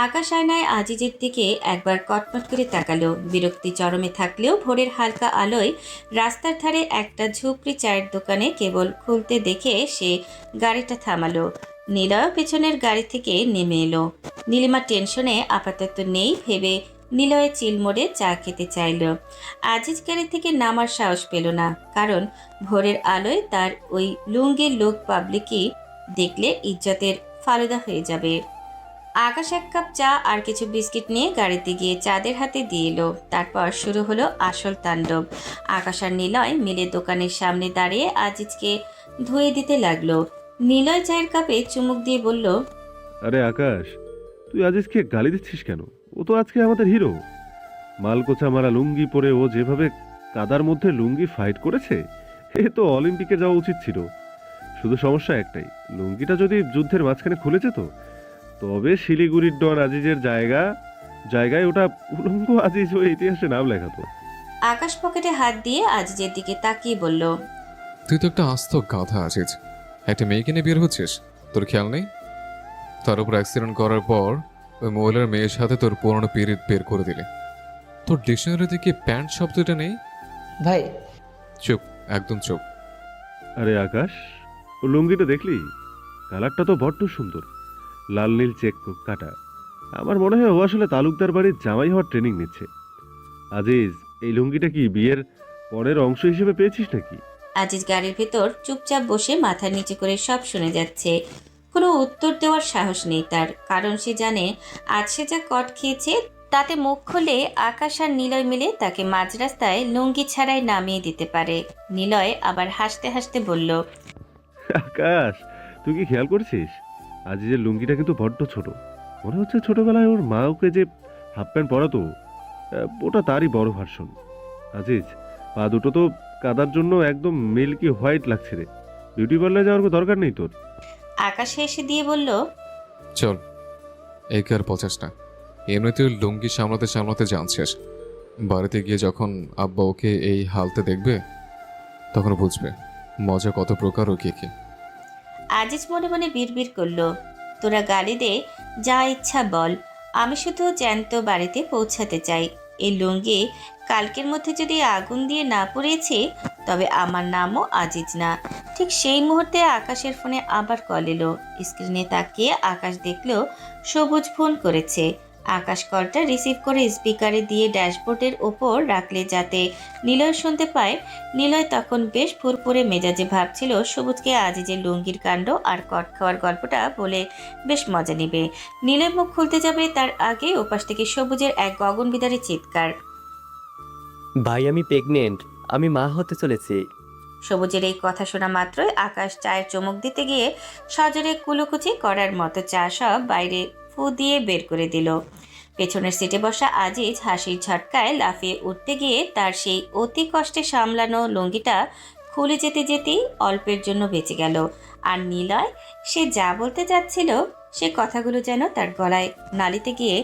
আকাশ আয়নায় আজিজের দিকে একবার কটমট করে তাকালো। বিরক্তি চরমে থাকলেও ভোরের হালকা আলোয় রাস্তার ধারে একটা ঝুপড়ি চায়ের দোকানে কেবল খুলতে দেখে সে গাড়িটা থামালো। নীলয় পেছনের গাড়ি থেকে নেমে এলো। নীলিমা টেনশনে আপাতত নেই ভেবে নিলয়ে চিলমোড়ে চা খেতে চাইল। আজিজ গাড়ি থেকে নামার সাহস পেল না, কারণ ভোরের আলোয় তার ওই লুঙ্গির লোক পাবলিকই দেখলে ইজ্জতের ফালুদা হয়ে যাবে। আকাশ এক কাপ চা আর কিছু বিস্কিট নিয়ে গাড়িতে গিয়ে চাঁদের হাতে দিয়ে এলো। তারপর শুরু হলো আসল তাণ্ডব। আকাশ আর নিলয় মিলে দোকানের সামনে দাঁড়িয়ে আজিজকে ধুয়ে দিতে লাগলো। নিলয় চায়ের কাপে চুমুক দিয়ে বলল, আরে আকাশ, তুই আজিজকে গালি দিচ্ছিস কেন? ও তো আজকে আমাদের হিরো। মালকোচা মারা লুঙ্গি পরে ও যেভাবে কাদার মধ্যে লুঙ্গি ফাইট করেছে, এ তো অলিম্পিকে যাওয়া উচিত ছিল। শুধু সমস্যা একটাই, লুঙ্গিটা যদি যুদ্ধের মাঝখানে খুলে যেত, তবে শিলিগুড়ির ডন আজিজের জায়গায় ওটা উলঙ্গ আজিজ ওই ইতিহাসে নাম লেখাতো। আকাশ পকেটে হাত দিয়ে আজিজের দিকে তাকিয়ে বলল, তুই তো একটা আস্ত গাধা আছিস। একটা মেয়েকে নিয়ে বের হচ্ছিস, তোর খেয়াল নেই? তার উপর অ্যাক্সিডেন্ট করার পর ওই মহিলার মেয়ের সাথে তোর পুরনো পিরিত বের করে দিলে। তোর ডিকশনারিতে কি প্যান্ট শব্দটা নেই? ভাই চুপ, একদম চুপ। আরে আকাশ, ও লুঙ্গিটা দেখলি? কালারটা তো বড্ড সুন্দর, লাল নীল চেক কাটা। আমার মনে হয় ও আসলে তালুকদার বাড়ির জামাই হওয়ার ট্রেনিং নিচ্ছে। আজিজ, এই লুঙ্গিটা কি বিয়ের পরের অংশ হিসেবে পেয়েছিস নাকি? আজিজ গাড়ির ভেতর চুপচাপ বসে মাথা নিচে করে সব শুনে যাচ্ছে। কোনো উত্তর দেওয়ার সাহস নেই তার, কারণ সে জানে আজ সে যা কট খেয়েছে তাতে মুখ খুলে আকাশ আর নিলয় মিলে তাকে মাঝ রাস্তায় লুঙ্গি ছাড়াই নামিয়ে দিতে পারে। নিলয় আবার হাসতে হাসতে বলল, আকাশ, তুই কি খেয়াল করছিস আজিজের লুঙ্গিটা কিন্তু বড্ড ছোট। মনে হচ্ছে ছোটবেলায় ওর মা ওকে যে হাফ প্যান্ট পরাতো ওটা তারই বড় ভার্সন। আজিজ, পা দুটো তো কাদার জন্য একদম মিল্কি হোয়াইট লাগছে রে। বিউটি পার্লারে যাওয়ার কোনো দরকার নেই তোর। আকাশ হেসে দিয়ে বলল, চল, একে আর পচাস না। এমনিতেও লুঙ্গি সামলাতে সামলাতে জানছিস, বাড়িতে গিয়ে যখন আব্বা ওকে এই হালতে দেখবে তখন বুঝবে মজা কত প্রকার ও কে কে। আজিজ মনে মনে বিড়বিড় করলো, তোরা গালি দে, যা ইচ্ছা বল, আমি শুধু জ্যান্ত বাড়িতে পৌঁছাতে চাই। এই লুঙ্গি কালকের মধ্যে যদি আগুন দিয়ে না পুড়িয়েছি তবে আমার নামও আজিজ না। ঠিক সেই মুহূর্তে আকাশের ফোনে আবার কল এলো। স্ক্রিনে তাকিয়ে আকাশ দেখলো সবুজ ফোন করেছে। আকাশ কলটা রিসিভ করে স্পিকারে দিয়ে ড্যাশবোর্ডের ওপর রাখলে যাতে নিলয় শুনতে পায়। নিলয় তখন বেশ ফুরফুরে মেজাজে ভাবছিল সবুজকে আজিজের লুঙ্গির কাণ্ড আর কট খাওয়ার গল্পটা বলে বেশ মজা নেবে। নিলয় মুখ খুলতে যাবে তার আগে ওপাশ থেকে সবুজের এক গগনবিদারী চিৎকার। ভাই, আমি প্রেগনেন্ট, আমি মা হতে চলেছি। সবুজের এই কথা শোনা মাত্রই আকাশ চায়ের চমক দিতে গিয়ে সজোরে কুলোকুচি করার মতো চা সব বাইরে ফু দিয়ে বের করে দিল। পেছনের সিটে বসা আজিজ হাসির ঝটকায় লাফিয়ে উঠতে গিয়ে তার সেই অতি কষ্টে সামলানো লুঙ্গিটা খুলে যেতে যেতেই অল্পের জন্য বেঁচে গেল। আর নিলয় সে যা বলতে যাচ্ছিল সে কথাগুলো যেন তার গলায় নালিতে গিয়ে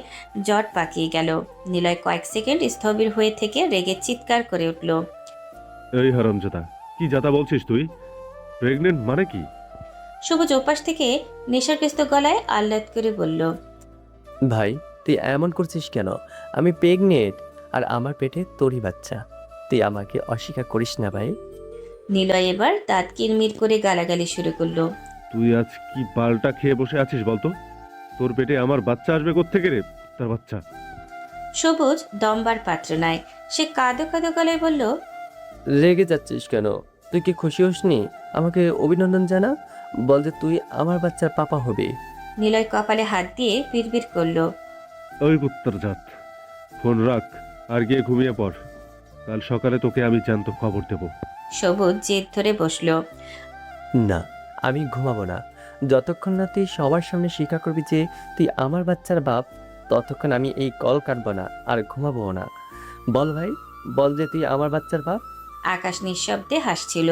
জট পাকিয়ে গেল। নিলয় কয়েক সেকেন্ড স্থবির হয়ে থেকে রেগে চিৎকার করে উঠল, এই হারামজাদা, কি যাতা বলছিস তুই? প্রেগনেন্ট মানে কি? সবুজ ওপাশ থেকে নেশাগ্রস্ত গলায় আহ্লাদ করে বলল, ভাই, তুই এমন করছিস কেন? আমি প্রেগনেন্ট, আর আমার পেটে তোরই বাচ্চা। তুই আমাকে অস্বীকার করিস না ভাই। নিলয় এবার দাঁত কিরমির করে গালাগালি শুরু করলো, তুই আজ কি পাল্টা খেয়ে বসে আছিস বলতো? তোর পেটে আমার বাচ্চা আসবে কোত্থেকে রে, তার বাচ্চা? সবুজ দমবার পাত্র নয়, সে কাঁদো কাঁদো গলায় বলল, রেগে যাচ্ছিস কেন? তুই কি খুশি হসনি? আমাকে অভিনন্দন জানা, বল যে তুই আমার বাচ্চার পাপা হবি। নিলয় কপালে হাত দিয়ে বিড়বিড় করলো, ওই কুত্তার জাত, ফোন রাখ আর গিয়ে ঘুমিয়ে পড়। কাল সকালে তোকে আমি জ্যান্ত খবর দেব। সবুজ জেদ ধরে বসলো। না, আমি ঘুমাবো না। যতক্ষণ না তুই সবার সামনে স্বীকার করবি যে তুই আমার বাচ্চার বাপ, ততক্ষণ আমি এই কল কাটবো না আর ঘুমাবো না। বল ভাই, বল যে তুই আমার বাচ্চার বাপ। আকাশ নিঃশব্দে হাসছিল,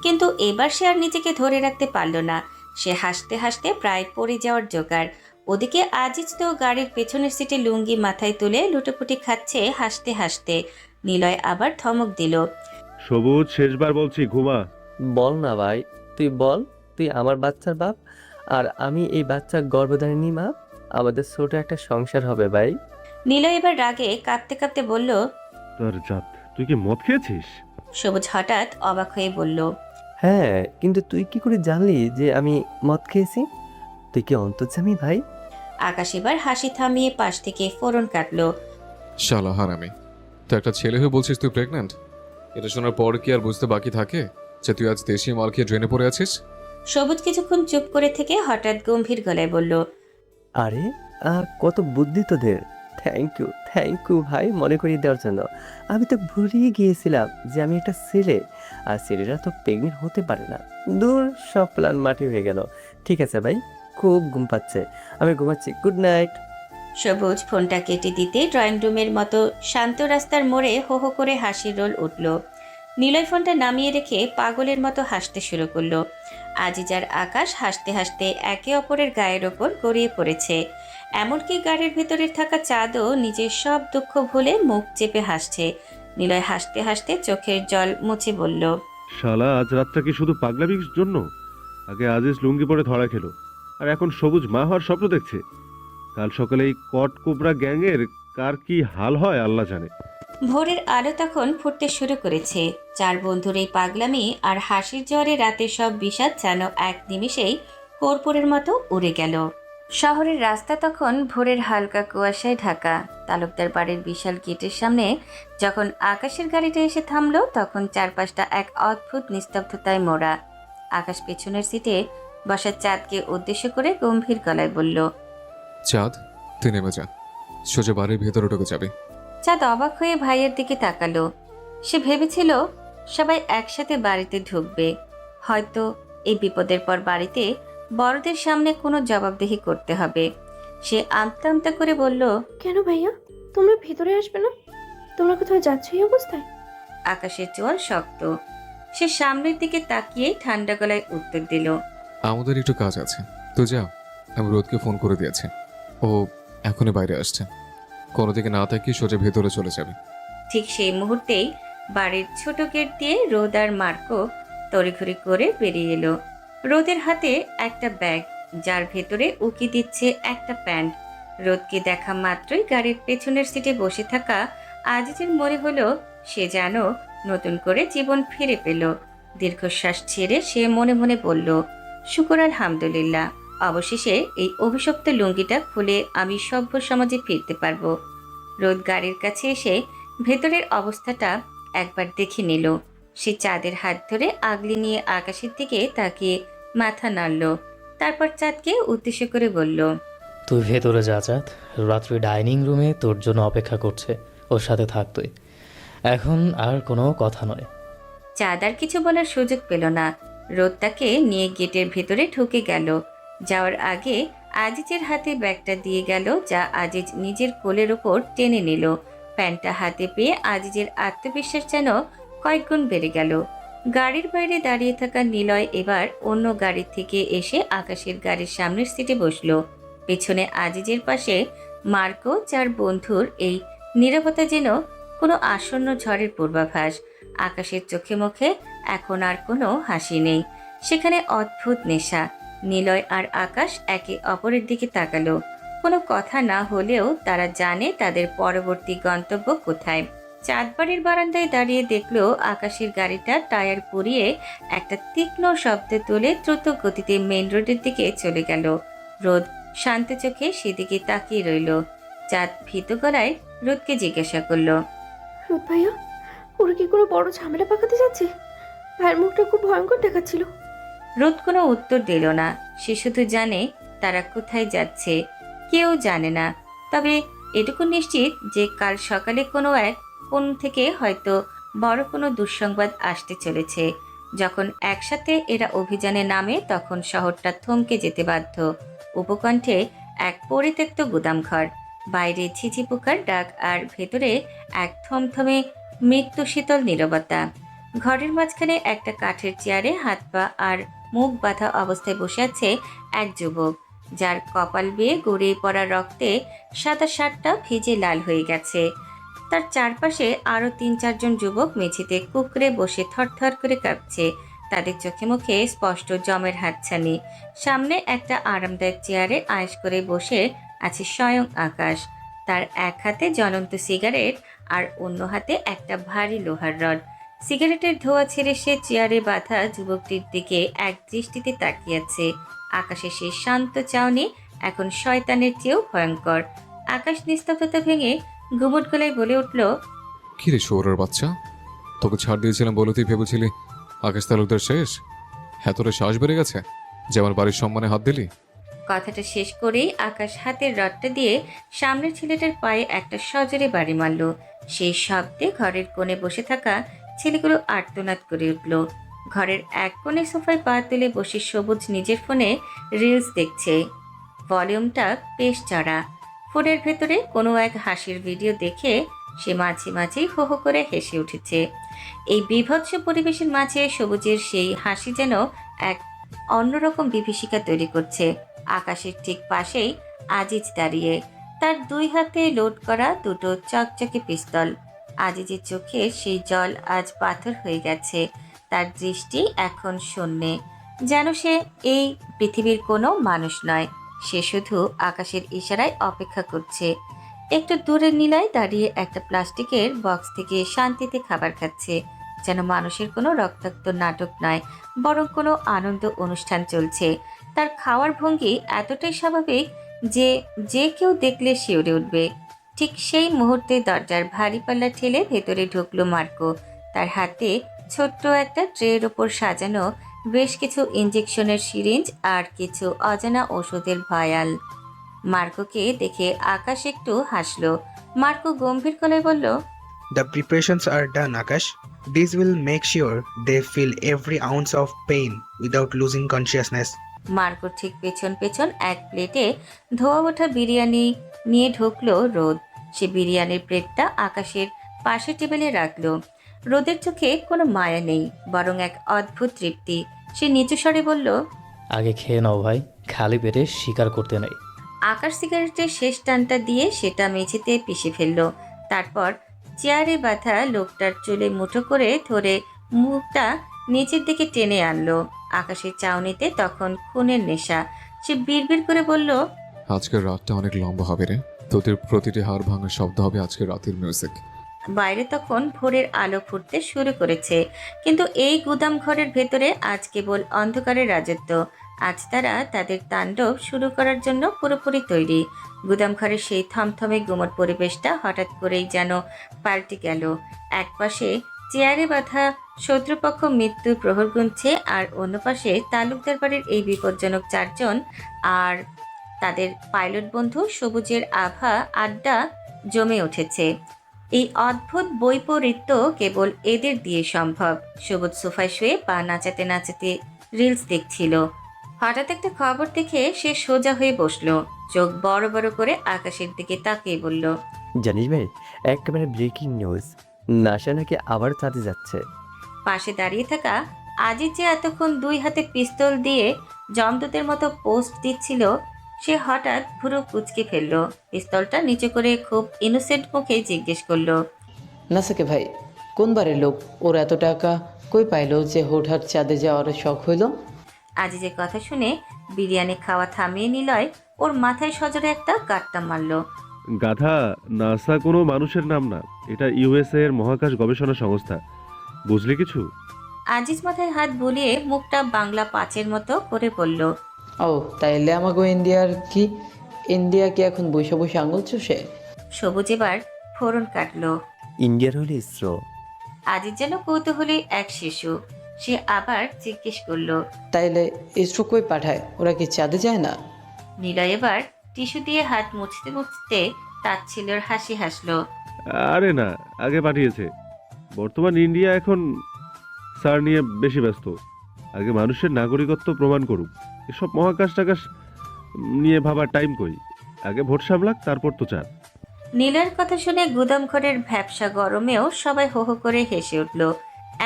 কিন্তু এবার সে আর নিজেকে ধরে রাখতে পারল না। সে হাসতে হাসতে প্রায় পড়ে যাওয়ার জোগাড়। ওদিকে আজিজ তো গাড়ির পেছনের সিটে লুঙ্গি মাথায় তুলে লুটোপুটি খাচ্ছে হাসতে হাসতে। নিলয় আবার ধমক দিল, সবুজ, শেষবার বলছি, ঘুমা। বল না ভাই, তুই বল তুই আমার বাচ্চার বাপ আর আমি এই বাচ্চার গর্ভধারিণী মা। আমাদের ছোট একটা সংসার হবে ভাই। নিলয় এবার রাগে কাঁপতে কাঁপতে বলল, তার জাত, তুই কি মদ খেয়েছিস? সবুজ হঠাৎ অবাক হয়ে বলল, হ্যাঁ, কিন্তু তুই কি করে জানলি যে আমি মদ খেয়েছি? তুই কি অন্তর্যামী ভাই? আকাশ এবার হাসি থামিয়ে পাশ থেকে ফোরন কাটলো। শালা হারামি, তো একটা ছেলে হয়ে বলছিস তুই প্রেগন্যান্ট? এটা শোনার পর কি আর বুঝতে বাকি থাকে যে তুই আজ দেশি মাল খেয়ে ড্রেনে পড়ে আছিস? সবুজ কিছুক্ষণ চুপ করে থেকে হঠাৎ গম্ভীর গলায় বলল, আরে কত বুদ্ধি তোদের। থ্যাংক ইউ ভাই, মনে করিয়ে দেওয়ার জন্য। আমি তো ভুলিয়ে গিয়েছিলাম যে আমি একটা ছেলে, আর ছেলেরা তো প্রেগনেন্ট হতে পারে না। দূর, সব প্ল্যান মাটি হয়ে গেল। ঠিক আছে ভাই, খুব ঘুম পাচ্ছে, আমি ঘুমাচ্ছি, গুড নাইট। সবুজ ফোনটা কেটে দিতে ড্রয়িং রুমের মতো শান্ত রাস্তার মোড়ে হো হো করে হাসির রোল উঠল। নিলয় ফোনটা নামিয়ে রেখে পাগলের মতো হাসতে শুরু করলো। আজিজ আর আকাশ হাসতে হাসতে একে অপরের গায়ের ওপর গড়িয়ে পড়েছে। এমনকি গাড়ির ভিতরে থাকা চাঁদও নিজের সব দুঃখ ভুলে মুখ চেপে হাসছে। নিলয় হাসতে হাসতে চোখের জল মুছে বলল, শালা, আজ রাতটা কি শুধু পাগলামির জন্য? আগে আজিজ লুঙ্গি পরে ধরা খেলো, আর এখন সবুজ মা হওয়ার স্বপ্ন দেখছে। কাল সকালে এই কট কোবরা গ্যাংয়ের কার কি হাল হয় আল্লাহ জানে। ভোরের আলো তখন ফুটতে শুরু করেছে। চার বন্ধুর এই পাগলামি আর হাসির জ্বরে রাতের সব বিষাদ যেন এক নিমিষেই কর্পূরের মতো উড়ে গেল। শহরের রাস্তা তখন ভোরের হালকা কুয়াশায় ঢাকা। তালুকদার বাড়ির বিশাল গেটের সামনে যখন আকাশের গাড়িটা এসে থামলো, তখন চারপাশটা এক অদ্ভুত নিস্তব্ধতায় মোড়া। আকাশ পেছনের সিটে বসা চাঁদকে উদ্দেশ্য করে গম্ভীর গলায় বলল, চাঁদ, তুই নেমে যা, সোজা বাড়ির ভেতরে ঢুকে যাবে। চাঁদ অবাক হয়ে ভাইয়ের দিকে তাকালো। সে ভেবেছিল সবাই একসাথে বাড়িতে ঢুকবে, হয়তো এই বিপদের পর বাড়িতে বড়দের সামনে কোনো জবাবদিহি করতে হবে। সে আমতা আমতা করে বলল, কেন ভাইয়া, তোমরা ভেতরে আসবে না? তোমরা কোথাও যাচ্ছ এই অবস্থায়? আকাশের চোয়াল শক্ত। সে সামনের দিকে তাকিয়ে ঠান্ডা গলায় উত্তর দিল, আমাদের একটু কাজ আছে, তুই যা। আমি রোদকে ফোন করে দিয়েছি, ও এখনই বাইরে আসছে। কোনো দিকে না তাকিয়ে সোজা ভেতরে চলে যাবে। ঠিক সেই মুহূর্তেই বাড়ির ছোট গেট দিয়ে রোদ আর মার্কো তড়িঘড়ি করে বেরিয়ে এলো। রোদের হাতে একটা ব্যাগ, যার ভেতরে উকি দিচ্ছে একটা প্যান্ট। রোদকে দেখা মাত্রই গাড়ির পেছনের সিটে বসে থাকা আজিজের মনে হলো সে যেন নতুন করে জীবন ফিরে পেল। দীর্ঘশ্বাস ছেড়ে সে মনে মনে বলল, শুকর আলহামদুলিল্লাহ, অবশেষে এই অভিশপ্ত লুঙ্গিটা খুলে আমি সভ্য সমাজে ফিরতে পারবো। রোদ গাড়ির কাছে এসে ভেতরের অবস্থাটা একবার দেখে নিল। সে চাঁদের হাত ধরে আগলে নিয়ে আকাশের দিকে তাকিয়ে মাথা নাড়ল। তারপর চাঁদকে উদ্দেশ্য করে বলল, তুই ভেতরে যা চাঁদ, রাত্রি ডাইনিং রুমে তোর জন্য অপেক্ষা করছে, ওর সাথে থাক তুই। এখন আর কোনো কথা নয়। চাঁদ আর কিছু বলার সুযোগ পেল না। রোদ তাকে নিয়ে গেটের ভেতরে ঢুকে গেল। যাওয়ার আগে আজিজের হাতে ব্যাগটা দিয়ে গেল, যা আজিজ নিজের কোলের ওপর টেনে নিল। প্যান্টটা হাতে পেয়ে আজিজের আত্মবিশ্বাস যেন কয়েকগুণ বেড়ে গেল। গাড়ির বাইরে দাঁড়িয়ে থাকা নিলয় এবার অন্য গাড়ি থেকে এসে আকাশের গাড়ির সামনের সিটে বসলো। পেছনে আজিজের পাশে মার্কো, চার বন্ধুর এই নীরবতা যেন কোনো আসন্ন ঝড়ের পূর্বাভাস। আকাশের চোখে মুখে এখন আর কোনো হাসি নেই, সেখানে অদ্ভুত নেশা। নিলয় আর আকাশ একে অপরের দিকে তাকালো। কোনো কথা না হলেও তারা জানে তাদের পরবর্তী গন্তব্য কোথায়। চাঁদবাড়ির বারান্দায় দাঁড়িয়ে দেখলো আকাশের গাড়িটা টায়ার পুড়িয়ে একটা তীক্ষ্ণ শব্দ তুলে দ্রুত গতিতে মেইন রোডের দিকে চলে গেল। রোদ শান্ত চোখে সেদিকে তাকিয়ে রইল। চাঁদ ভীত গলায় রোদকে জিজ্ঞাসা করলো, রোদ ভাইয়া, ওরা কি কোনো বড় ঝামেলা পাকাতে যাচ্ছে? ভাইয়ের মুখটা খুব ভয়ঙ্কর দেখাচ্ছিল। রোদ কোনো উত্তর দিল না। সে শুধু জানে তারা কোথায় যাচ্ছে কেউ জানে না। তবে এটুকু নিশ্চিত যে কাল সকালে কোনো এক কোণ থেকে হয়তো বড় কোনো দুঃসংবাদ আসতে চলেছে। যখন একসাথে এরা অভিযানে নামে তখন শহরটা থমকে যেতে বাধ্য। উপকণ্ঠে এক পরিত্যক্ত গুদামঘর, বাইরে ঝিঝি পোকার ডাক আর ভেতরে এক থমথমে মৃত্যু শীতল নীরবতা। ঘরের মাঝখানে একটা কাঠের চেয়ারে হাত পা আর মুখ বাঁধা অবস্থায় বসে আছে এক যুবক, যার কপাল বেয়ে গড়িয়ে পড়া রক্তে সাদা শার্টটা ভিজে লাল হয়ে গেছে। তার চারপাশে আরও ৩-৪ জন যুবক মেঝেতে কুঁকড়ে বসে থরথর করে কাঁপছে। তাদের চোখে মুখে স্পষ্ট জমের হাতছানি। সামনে একটা আরামদায়ক চেয়ারে আয়েশ করে বসে আছে স্বয়ং আকাশ। তার এক হাতে জ্বলন্ত সিগারেট আর অন্য হাতে একটা ভারী লোহার রড। সিগারেটের ধোঁয়া ছেড়ে সে চেয়ারে বাঁধা যুবকটির দিকে এক দৃষ্টিতে তাকিয়েছে। আকাশের সেই শান্ত চাউনি এখন শয়তানের চেয়েও ভয়ঙ্কর। আকাশ নিস্তব্ধতা ভেঙে গুমট গলায় বলে উঠল, কি রে শোরের বাচ্চা, তোকে ছাড় দিয়েছিলাম বলে তুই ভেবেছিলি আকাশ তালুকদার শেষ? হ্যাঁ, তোর সাহস বেড়ে গেছে যে আমার বাড়ির সম্মানে হাত দিলি? কথাটা শেষ করেই আকাশ হাতের রডটা দিয়ে সামনের ছেলেটার পায়ে একটা সজোরে বাড়ি মারল। সেই শব্দে ঘরের কোণে বসে থাকা ছেলেগুলো আর্তনাদ করে উঠল। ঘরের এক কোণে সোফায় পা তুলে বসে সবুজ নিজের ফোনে রিলস দেখছে। ভলিউমটা বেশ চড়া। ফোনের ভেতরে কোনো এক হাসির ভিডিও দেখে সে মাঝে মাঝেই হো হো করে হেসে উঠেছে। এই বীভৎস পরিবেশের মাঝে সবুজের সেই হাসি যেন এক অন্যরকম বিভীষিকা তৈরি করছে। আকাশের ঠিক পাশেই আজিজ দাঁড়িয়ে, তার দুই হাতে লোড করা দুটো চকচকে পিস্তল। আজিজের চোখে সেই জল আজ পাথর হয়ে গেছে। তার দৃষ্টি এখন শূন্যে, যেন সে এই পৃথিবীর কোনো মানুষ নয়। সে শুধু আকাশের ইশারায় অপেক্ষা করছে। একটু দূরে নীলায় দাঁড়িয়ে একটা প্লাস্টিকের বক্স থেকে শান্তিতে খাবার খাচ্ছে, যেন মানুষের কোনো রক্তাক্ত নাটক নয়, বরং কোনো আনন্দ অনুষ্ঠান চলছে। তার খাওয়ার ভঙ্গি এতটাই স্বাভাবিক যে যে কেউ দেখলে শিউরে উঠবে। ঠিক সেই মুহূর্তে দরজার ভারী পাল্লা ঠেলে ভেতরে ঢুকলো মার্কো। তার হাতে ছোট্ট একটা ট্রের ওপর সাজানো বেশ কিছু ইঞ্জেকশনের সিরিঞ্জ আর কিছু অজানা ওষুধের ভায়াল। মার্কোকে দেখে আকাশ একটু হাসলো। মার্কো গম্ভীর গলায় বলল, The preparations are done, Akash. These will make sure they feel every ounce of pain without losing consciousness. মার্কোর ঠিক পেছন পেছন এক প্লেটে ধোয়া ওঠা বিরিয়ানি নিয়ে ঢুকলো রোদ। সে বিরিয়ানির প্লেটটা আকাশের পাশে টেবিলে রাখলো। রোদের চোখে কোনো মায়া নেই, বরং এক অদ্ভুত তৃপ্তি। সে নিচু স্বরে বলল, আগে খেয়ে নাও ভাই, খালি পেটে শিকার করতে নেই। আকাশ সিগারেটের শেষ টানটা দিয়ে সেটা মেঝেতে পিষে ফেললো। তারপর চেয়ারে বাঁধা লোকটার চুলে মুঠো করে ধরে মুখটা নিচের দিকে টেনে আনলো। আকাশের চাউনিতে তখন খুনের নেশা। সে বিড়বিড় করে বলল, আজকের রাতটা অনেক লম্বা হবে রে, তোদের প্রতিটি হাড় ভাঙার শব্দ হবে আজকের রাতের মিউজিক। বাইরে তখন ভোরের আলো ফুটতে শুরু করেছে, কিন্তু এই গুদাম ঘরের ভেতরে আজ কেবল অন্ধকারের রাজত্ব। আজ তারা তাদের তাণ্ডব শুরু করার জন্য পুরোপুরি তৈরি। গুদাম ঘরের সেই থমথমে গুমট পরিবেশটা হঠাৎ করেই যেন পাল্টে গেল। একপাশে চেয়ারে বাঁধা শত্রুপক্ষ মৃত্যুর প্রহর গুনছে, আর অন্য পাশে তালুকদার বাড়ির এই বিপজ্জনক চারজন আর তাদের পাইলট বন্ধু সবুজের আভা আড্ডা জমে উঠেছে। এই অদ্ভুত বৈপরীত্য কেবল এদের দিয়ে সম্ভব। সবুজ সোফায় শুয়ে পা নাচাতে নাচাতে রিলস দেখছিল। হঠাৎ একটা খবর দেখে সে সোজা হয়ে বসলো, চোখ বড় বড় করে আকাশের দিকে তাকিয়ে বলল, জানিস ভাই, একেবারে ব্রেকিং নিউজ, নাসা নাকি আবার চাঁদে যাচ্ছে। পাশে দাঁড়িয়ে থাকা আজিজ যে এতক্ষণ দুই হাতে পিস্তল দিয়ে জমদূতের মতো পোস্ট দিচ্ছিল, সে হঠাৎ ভুরু কুঁচকে ফেললো। পিস্তলটা নিচু করে খুব ইনোসেন্ট মুখে জিজ্ঞেস করলো, নাসাকে ভাই, কোন বারের লোক? ওর এত টাকা কই পাইলো যে হুটহাট চাঁদে যাওয়ার শখ হইল? আজিজের কথা শুনে বিরিয়ানি খাওয়া থামিয়ে নিলয় ওর মাথায় সজোরে একটা গাট্টা মারলো। গাধা, নাসা কোনো মানুষের নাম না, এটা ইউএসএ এর মহাকাশ গবেষণা সংস্থা। বুঝলি কিছু? আজিজ মাথায় হাত বুলিয়ে মুখটা বাংলা পাঁচের মতো করে বলল, ও তাইলে আমাকে ইন্ডিয়া কি এখন বসে বসে আঙুল চুষে? সবুজ এবার ফোড়ন কাটলো। ইন্ডিয়ার হলে ইসরো। আজিজ যেন কৌতূহলী এক শিশু। সে আবার জিজ্ঞেস করলো, তাইলে ইসরো কই পাঠায়? ওরা কি চাঁদে যায় না? নিলয় এবার টিস্যু দিয়ে হাত মুছতে মুছতে তাচ্ছিল্যের হাসি হাসলো। আরে না, আগে পাঠিয়েছে। বর্তমান ইন্ডিয়া এখন সার নিয়ে বেশি ব্যস্ত। আগে মানুষের নাগরিকত্ব প্রমাণ করুক। এসব মহাকাশ টাকাশ নিয়ে ভাবার টাইম কই। আগে ভোট সামলাক, তারপর তো চান। নীলের কথা শুনে গুদাম ঘরের ভ্যাপসা গরমেও সবাই হো হো করে হেসে উঠল।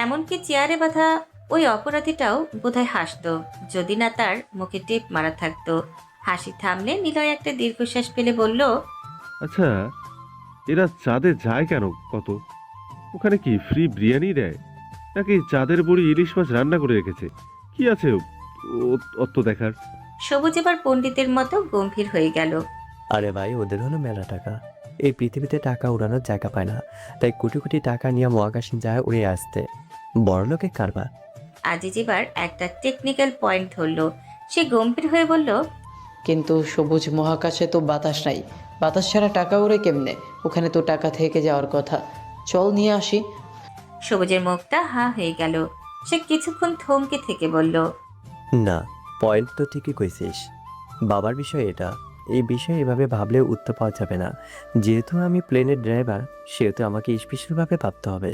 এমনকি চেয়ারে বাঁধা ওই অপরাধীটাও বোধহয় হাসতো, যদি না তার মুখে টেপ মারা থাকতো। হাসি থামলে নিলয় একটা দীর্ঘশ্বাস ফেলে বলল, আচ্ছা, এরা চাঁদে যায় কেন? কত ওখানে কি ফ্রি বিরিয়ানি দেয়, নাকি চাঁদের বুড়ি ইলিশ মাছ রান্না করে রেখেছে? কি আছে অত দেখার? সবুজ এবার পণ্ডিতের মতো গম্ভীর হয়ে গেল। আরে ভাই, ওদের হলো মেলা টাকা। এই পৃথিবীতে টাকা উড়ানোর জায়গা পায় না, তাই কোটি কোটি টাকা নিয়ে মহাকাশে যায় উড়ে আসতে। বড়লোকের কারবার। আজিজ এবার একটা টেকনিক্যাল পয়েন্ট ধরল। সে গম্ভীর হয়ে বলল, কিন্তু সবুজ মহাকাশে তো বাতাস নাই, বাতাস ছাড়া টাকা ওড়ে কেমনে? ওখানে তো টাকা থেকে যাওয়ার কথা। চল নিয়ে আসি। সবুজের মুখটা হা হয়ে গেল। সে কিছুক্ষণ থমকে থেকে বলল, না, পয়েন্ট তো ঠিকই কইছিস। বাবার বিষয় এটা। এই বিষয়ে এভাবে ভাবলেও উত্তর পাওয়া যাবে না। যেহেতু আমি প্লেনের ড্রাইভার, সেহেতু আমাকে স্পেশালভাবে ভাবতে হবে।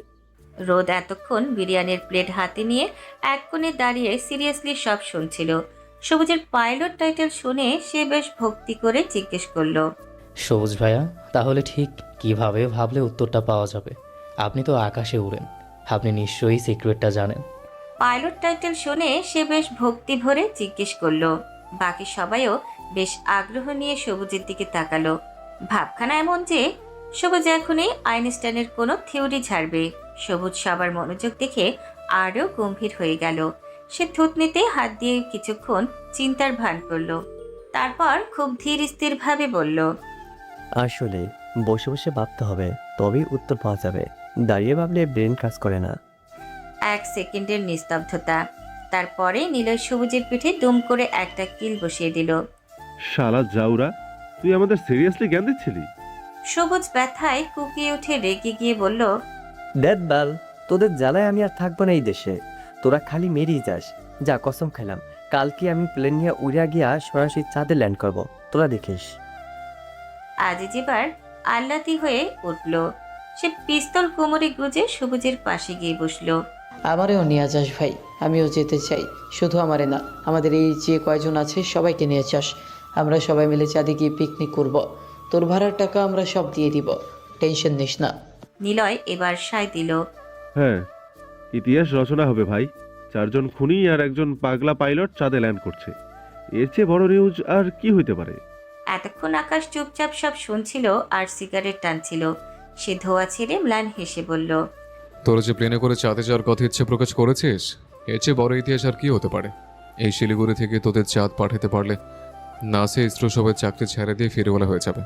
রোদ এতক্ষণ বিরিয়ানির প্লেট হাতে নিয়ে এক কোণে দাঁড়িয়ে সিরিয়াসলি সব শুনছিল। সবুজের পাইলট টাইটেল শুনে সে বেশ ভক্তি করে জিজ্ঞেস করলো, সবুজ ভাইয়া, তাহলে ঠিক কিভাবে ভাবলে উত্তরটা পাওয়া যাবে? আপনি তো আকাশে উড়েন, আপনি নিশ্চয়ই সিক্রেটটা জানেন। পাইলট টাইটেল শুনে সে বেশ ভক্তি ভরে জিজ্ঞেস করলো। বাকি সবাইও বেশ আগ্রহ নিয়ে সবুজের দিকে তাকালো। ভাবখানা এমন যে সবুজ এখনই আইনস্টাইনের কোনো থিওরি ঝাড়বে। সবুজ সবার মনোযোগ দেখে আরও গম্ভীর হয়ে গেল। সে থুতনিতে হাত দিয়ে কিছুক্ষণ চিন্তার ভান করলো। তারপর খুব ধীর স্থিরভাবে বলল, আসলে বসে বসে ভাবতে হবে, তবেই উত্তর পাওয়া যাবে। দাঁড়িয়ে ভাবলে ব্রেন কাজ করে না। এক সেকেন্ডের নিস্তব্ধতা। তারপরে নিলয় সবুজের পিঠে দুম করে একটা কিল বসিয়ে দিল। শালা জাউরা, তুই আমাদের সিরিয়াসলি জ্ঞান দিচ্ছিলি? সবুজ ব্যথায় কুকিয়ে উঠে রেগে গিয়ে বলল, দেখ বাল, তোদের জ্বালায় আমি আর থাকবো না এই দেশে। তোরা খালি মেরেই যাস। যা, কসম খেলাম কালকে আমি প্লেন নিয়ে উড়িয়া গিয়া সরাসরি চাঁদে ল্যান্ড করব, তোরা দেখিস। আজিজ এবার আহ্লাদি হয়ে উঠল। সে পিস্তল কোমরে গুজে সবুজের পাশে গিয়ে বসলো। আমারেও নিয়ে যাস ভাই, আমিও যেতে চাই। শুধু আমারে না, আমাদের এই যে কয়জন আছে সবাইকে নিয়ে যাস। আমরা সবাই মিলে চাঁদে গিয়ে পিকনিক করব। তোর ভাড়ার টাকা আমরা সব দিয়ে দিব, টেনশন নিস না। নিলয় এবার সায় দিল। হ্যাঁ, ইতিহাস রচনা হবে ভাই। 4 জন খুনি আর একজন পাগলা পাইলট চাঁদে ল্যান্ড করছে। এর চেয়ে বড় নিউজ আর কি হইতে পারে? এতক্ষণ আকাশ চুপচাপ সব শুনছিল আর সিগারেট টানছিল। সে ধোয়া ছেড়ে ম্লান হেসে বলল, তোরা যে প্লেনে করে চাঁদে যাওয়ার কথা ইচ্ছে প্রকাশ করেছিস, এর চেয়ে বড় ইতিহাস আর কি হতে পারে? এই শিলিগুড়ি থেকে তোদের চাঁদ পাঠাতে পারলে নাসে ইসরো সবাই চাকরি ছেড়ে দিয়ে ফিরেওয়ালা হয়ে যাবে।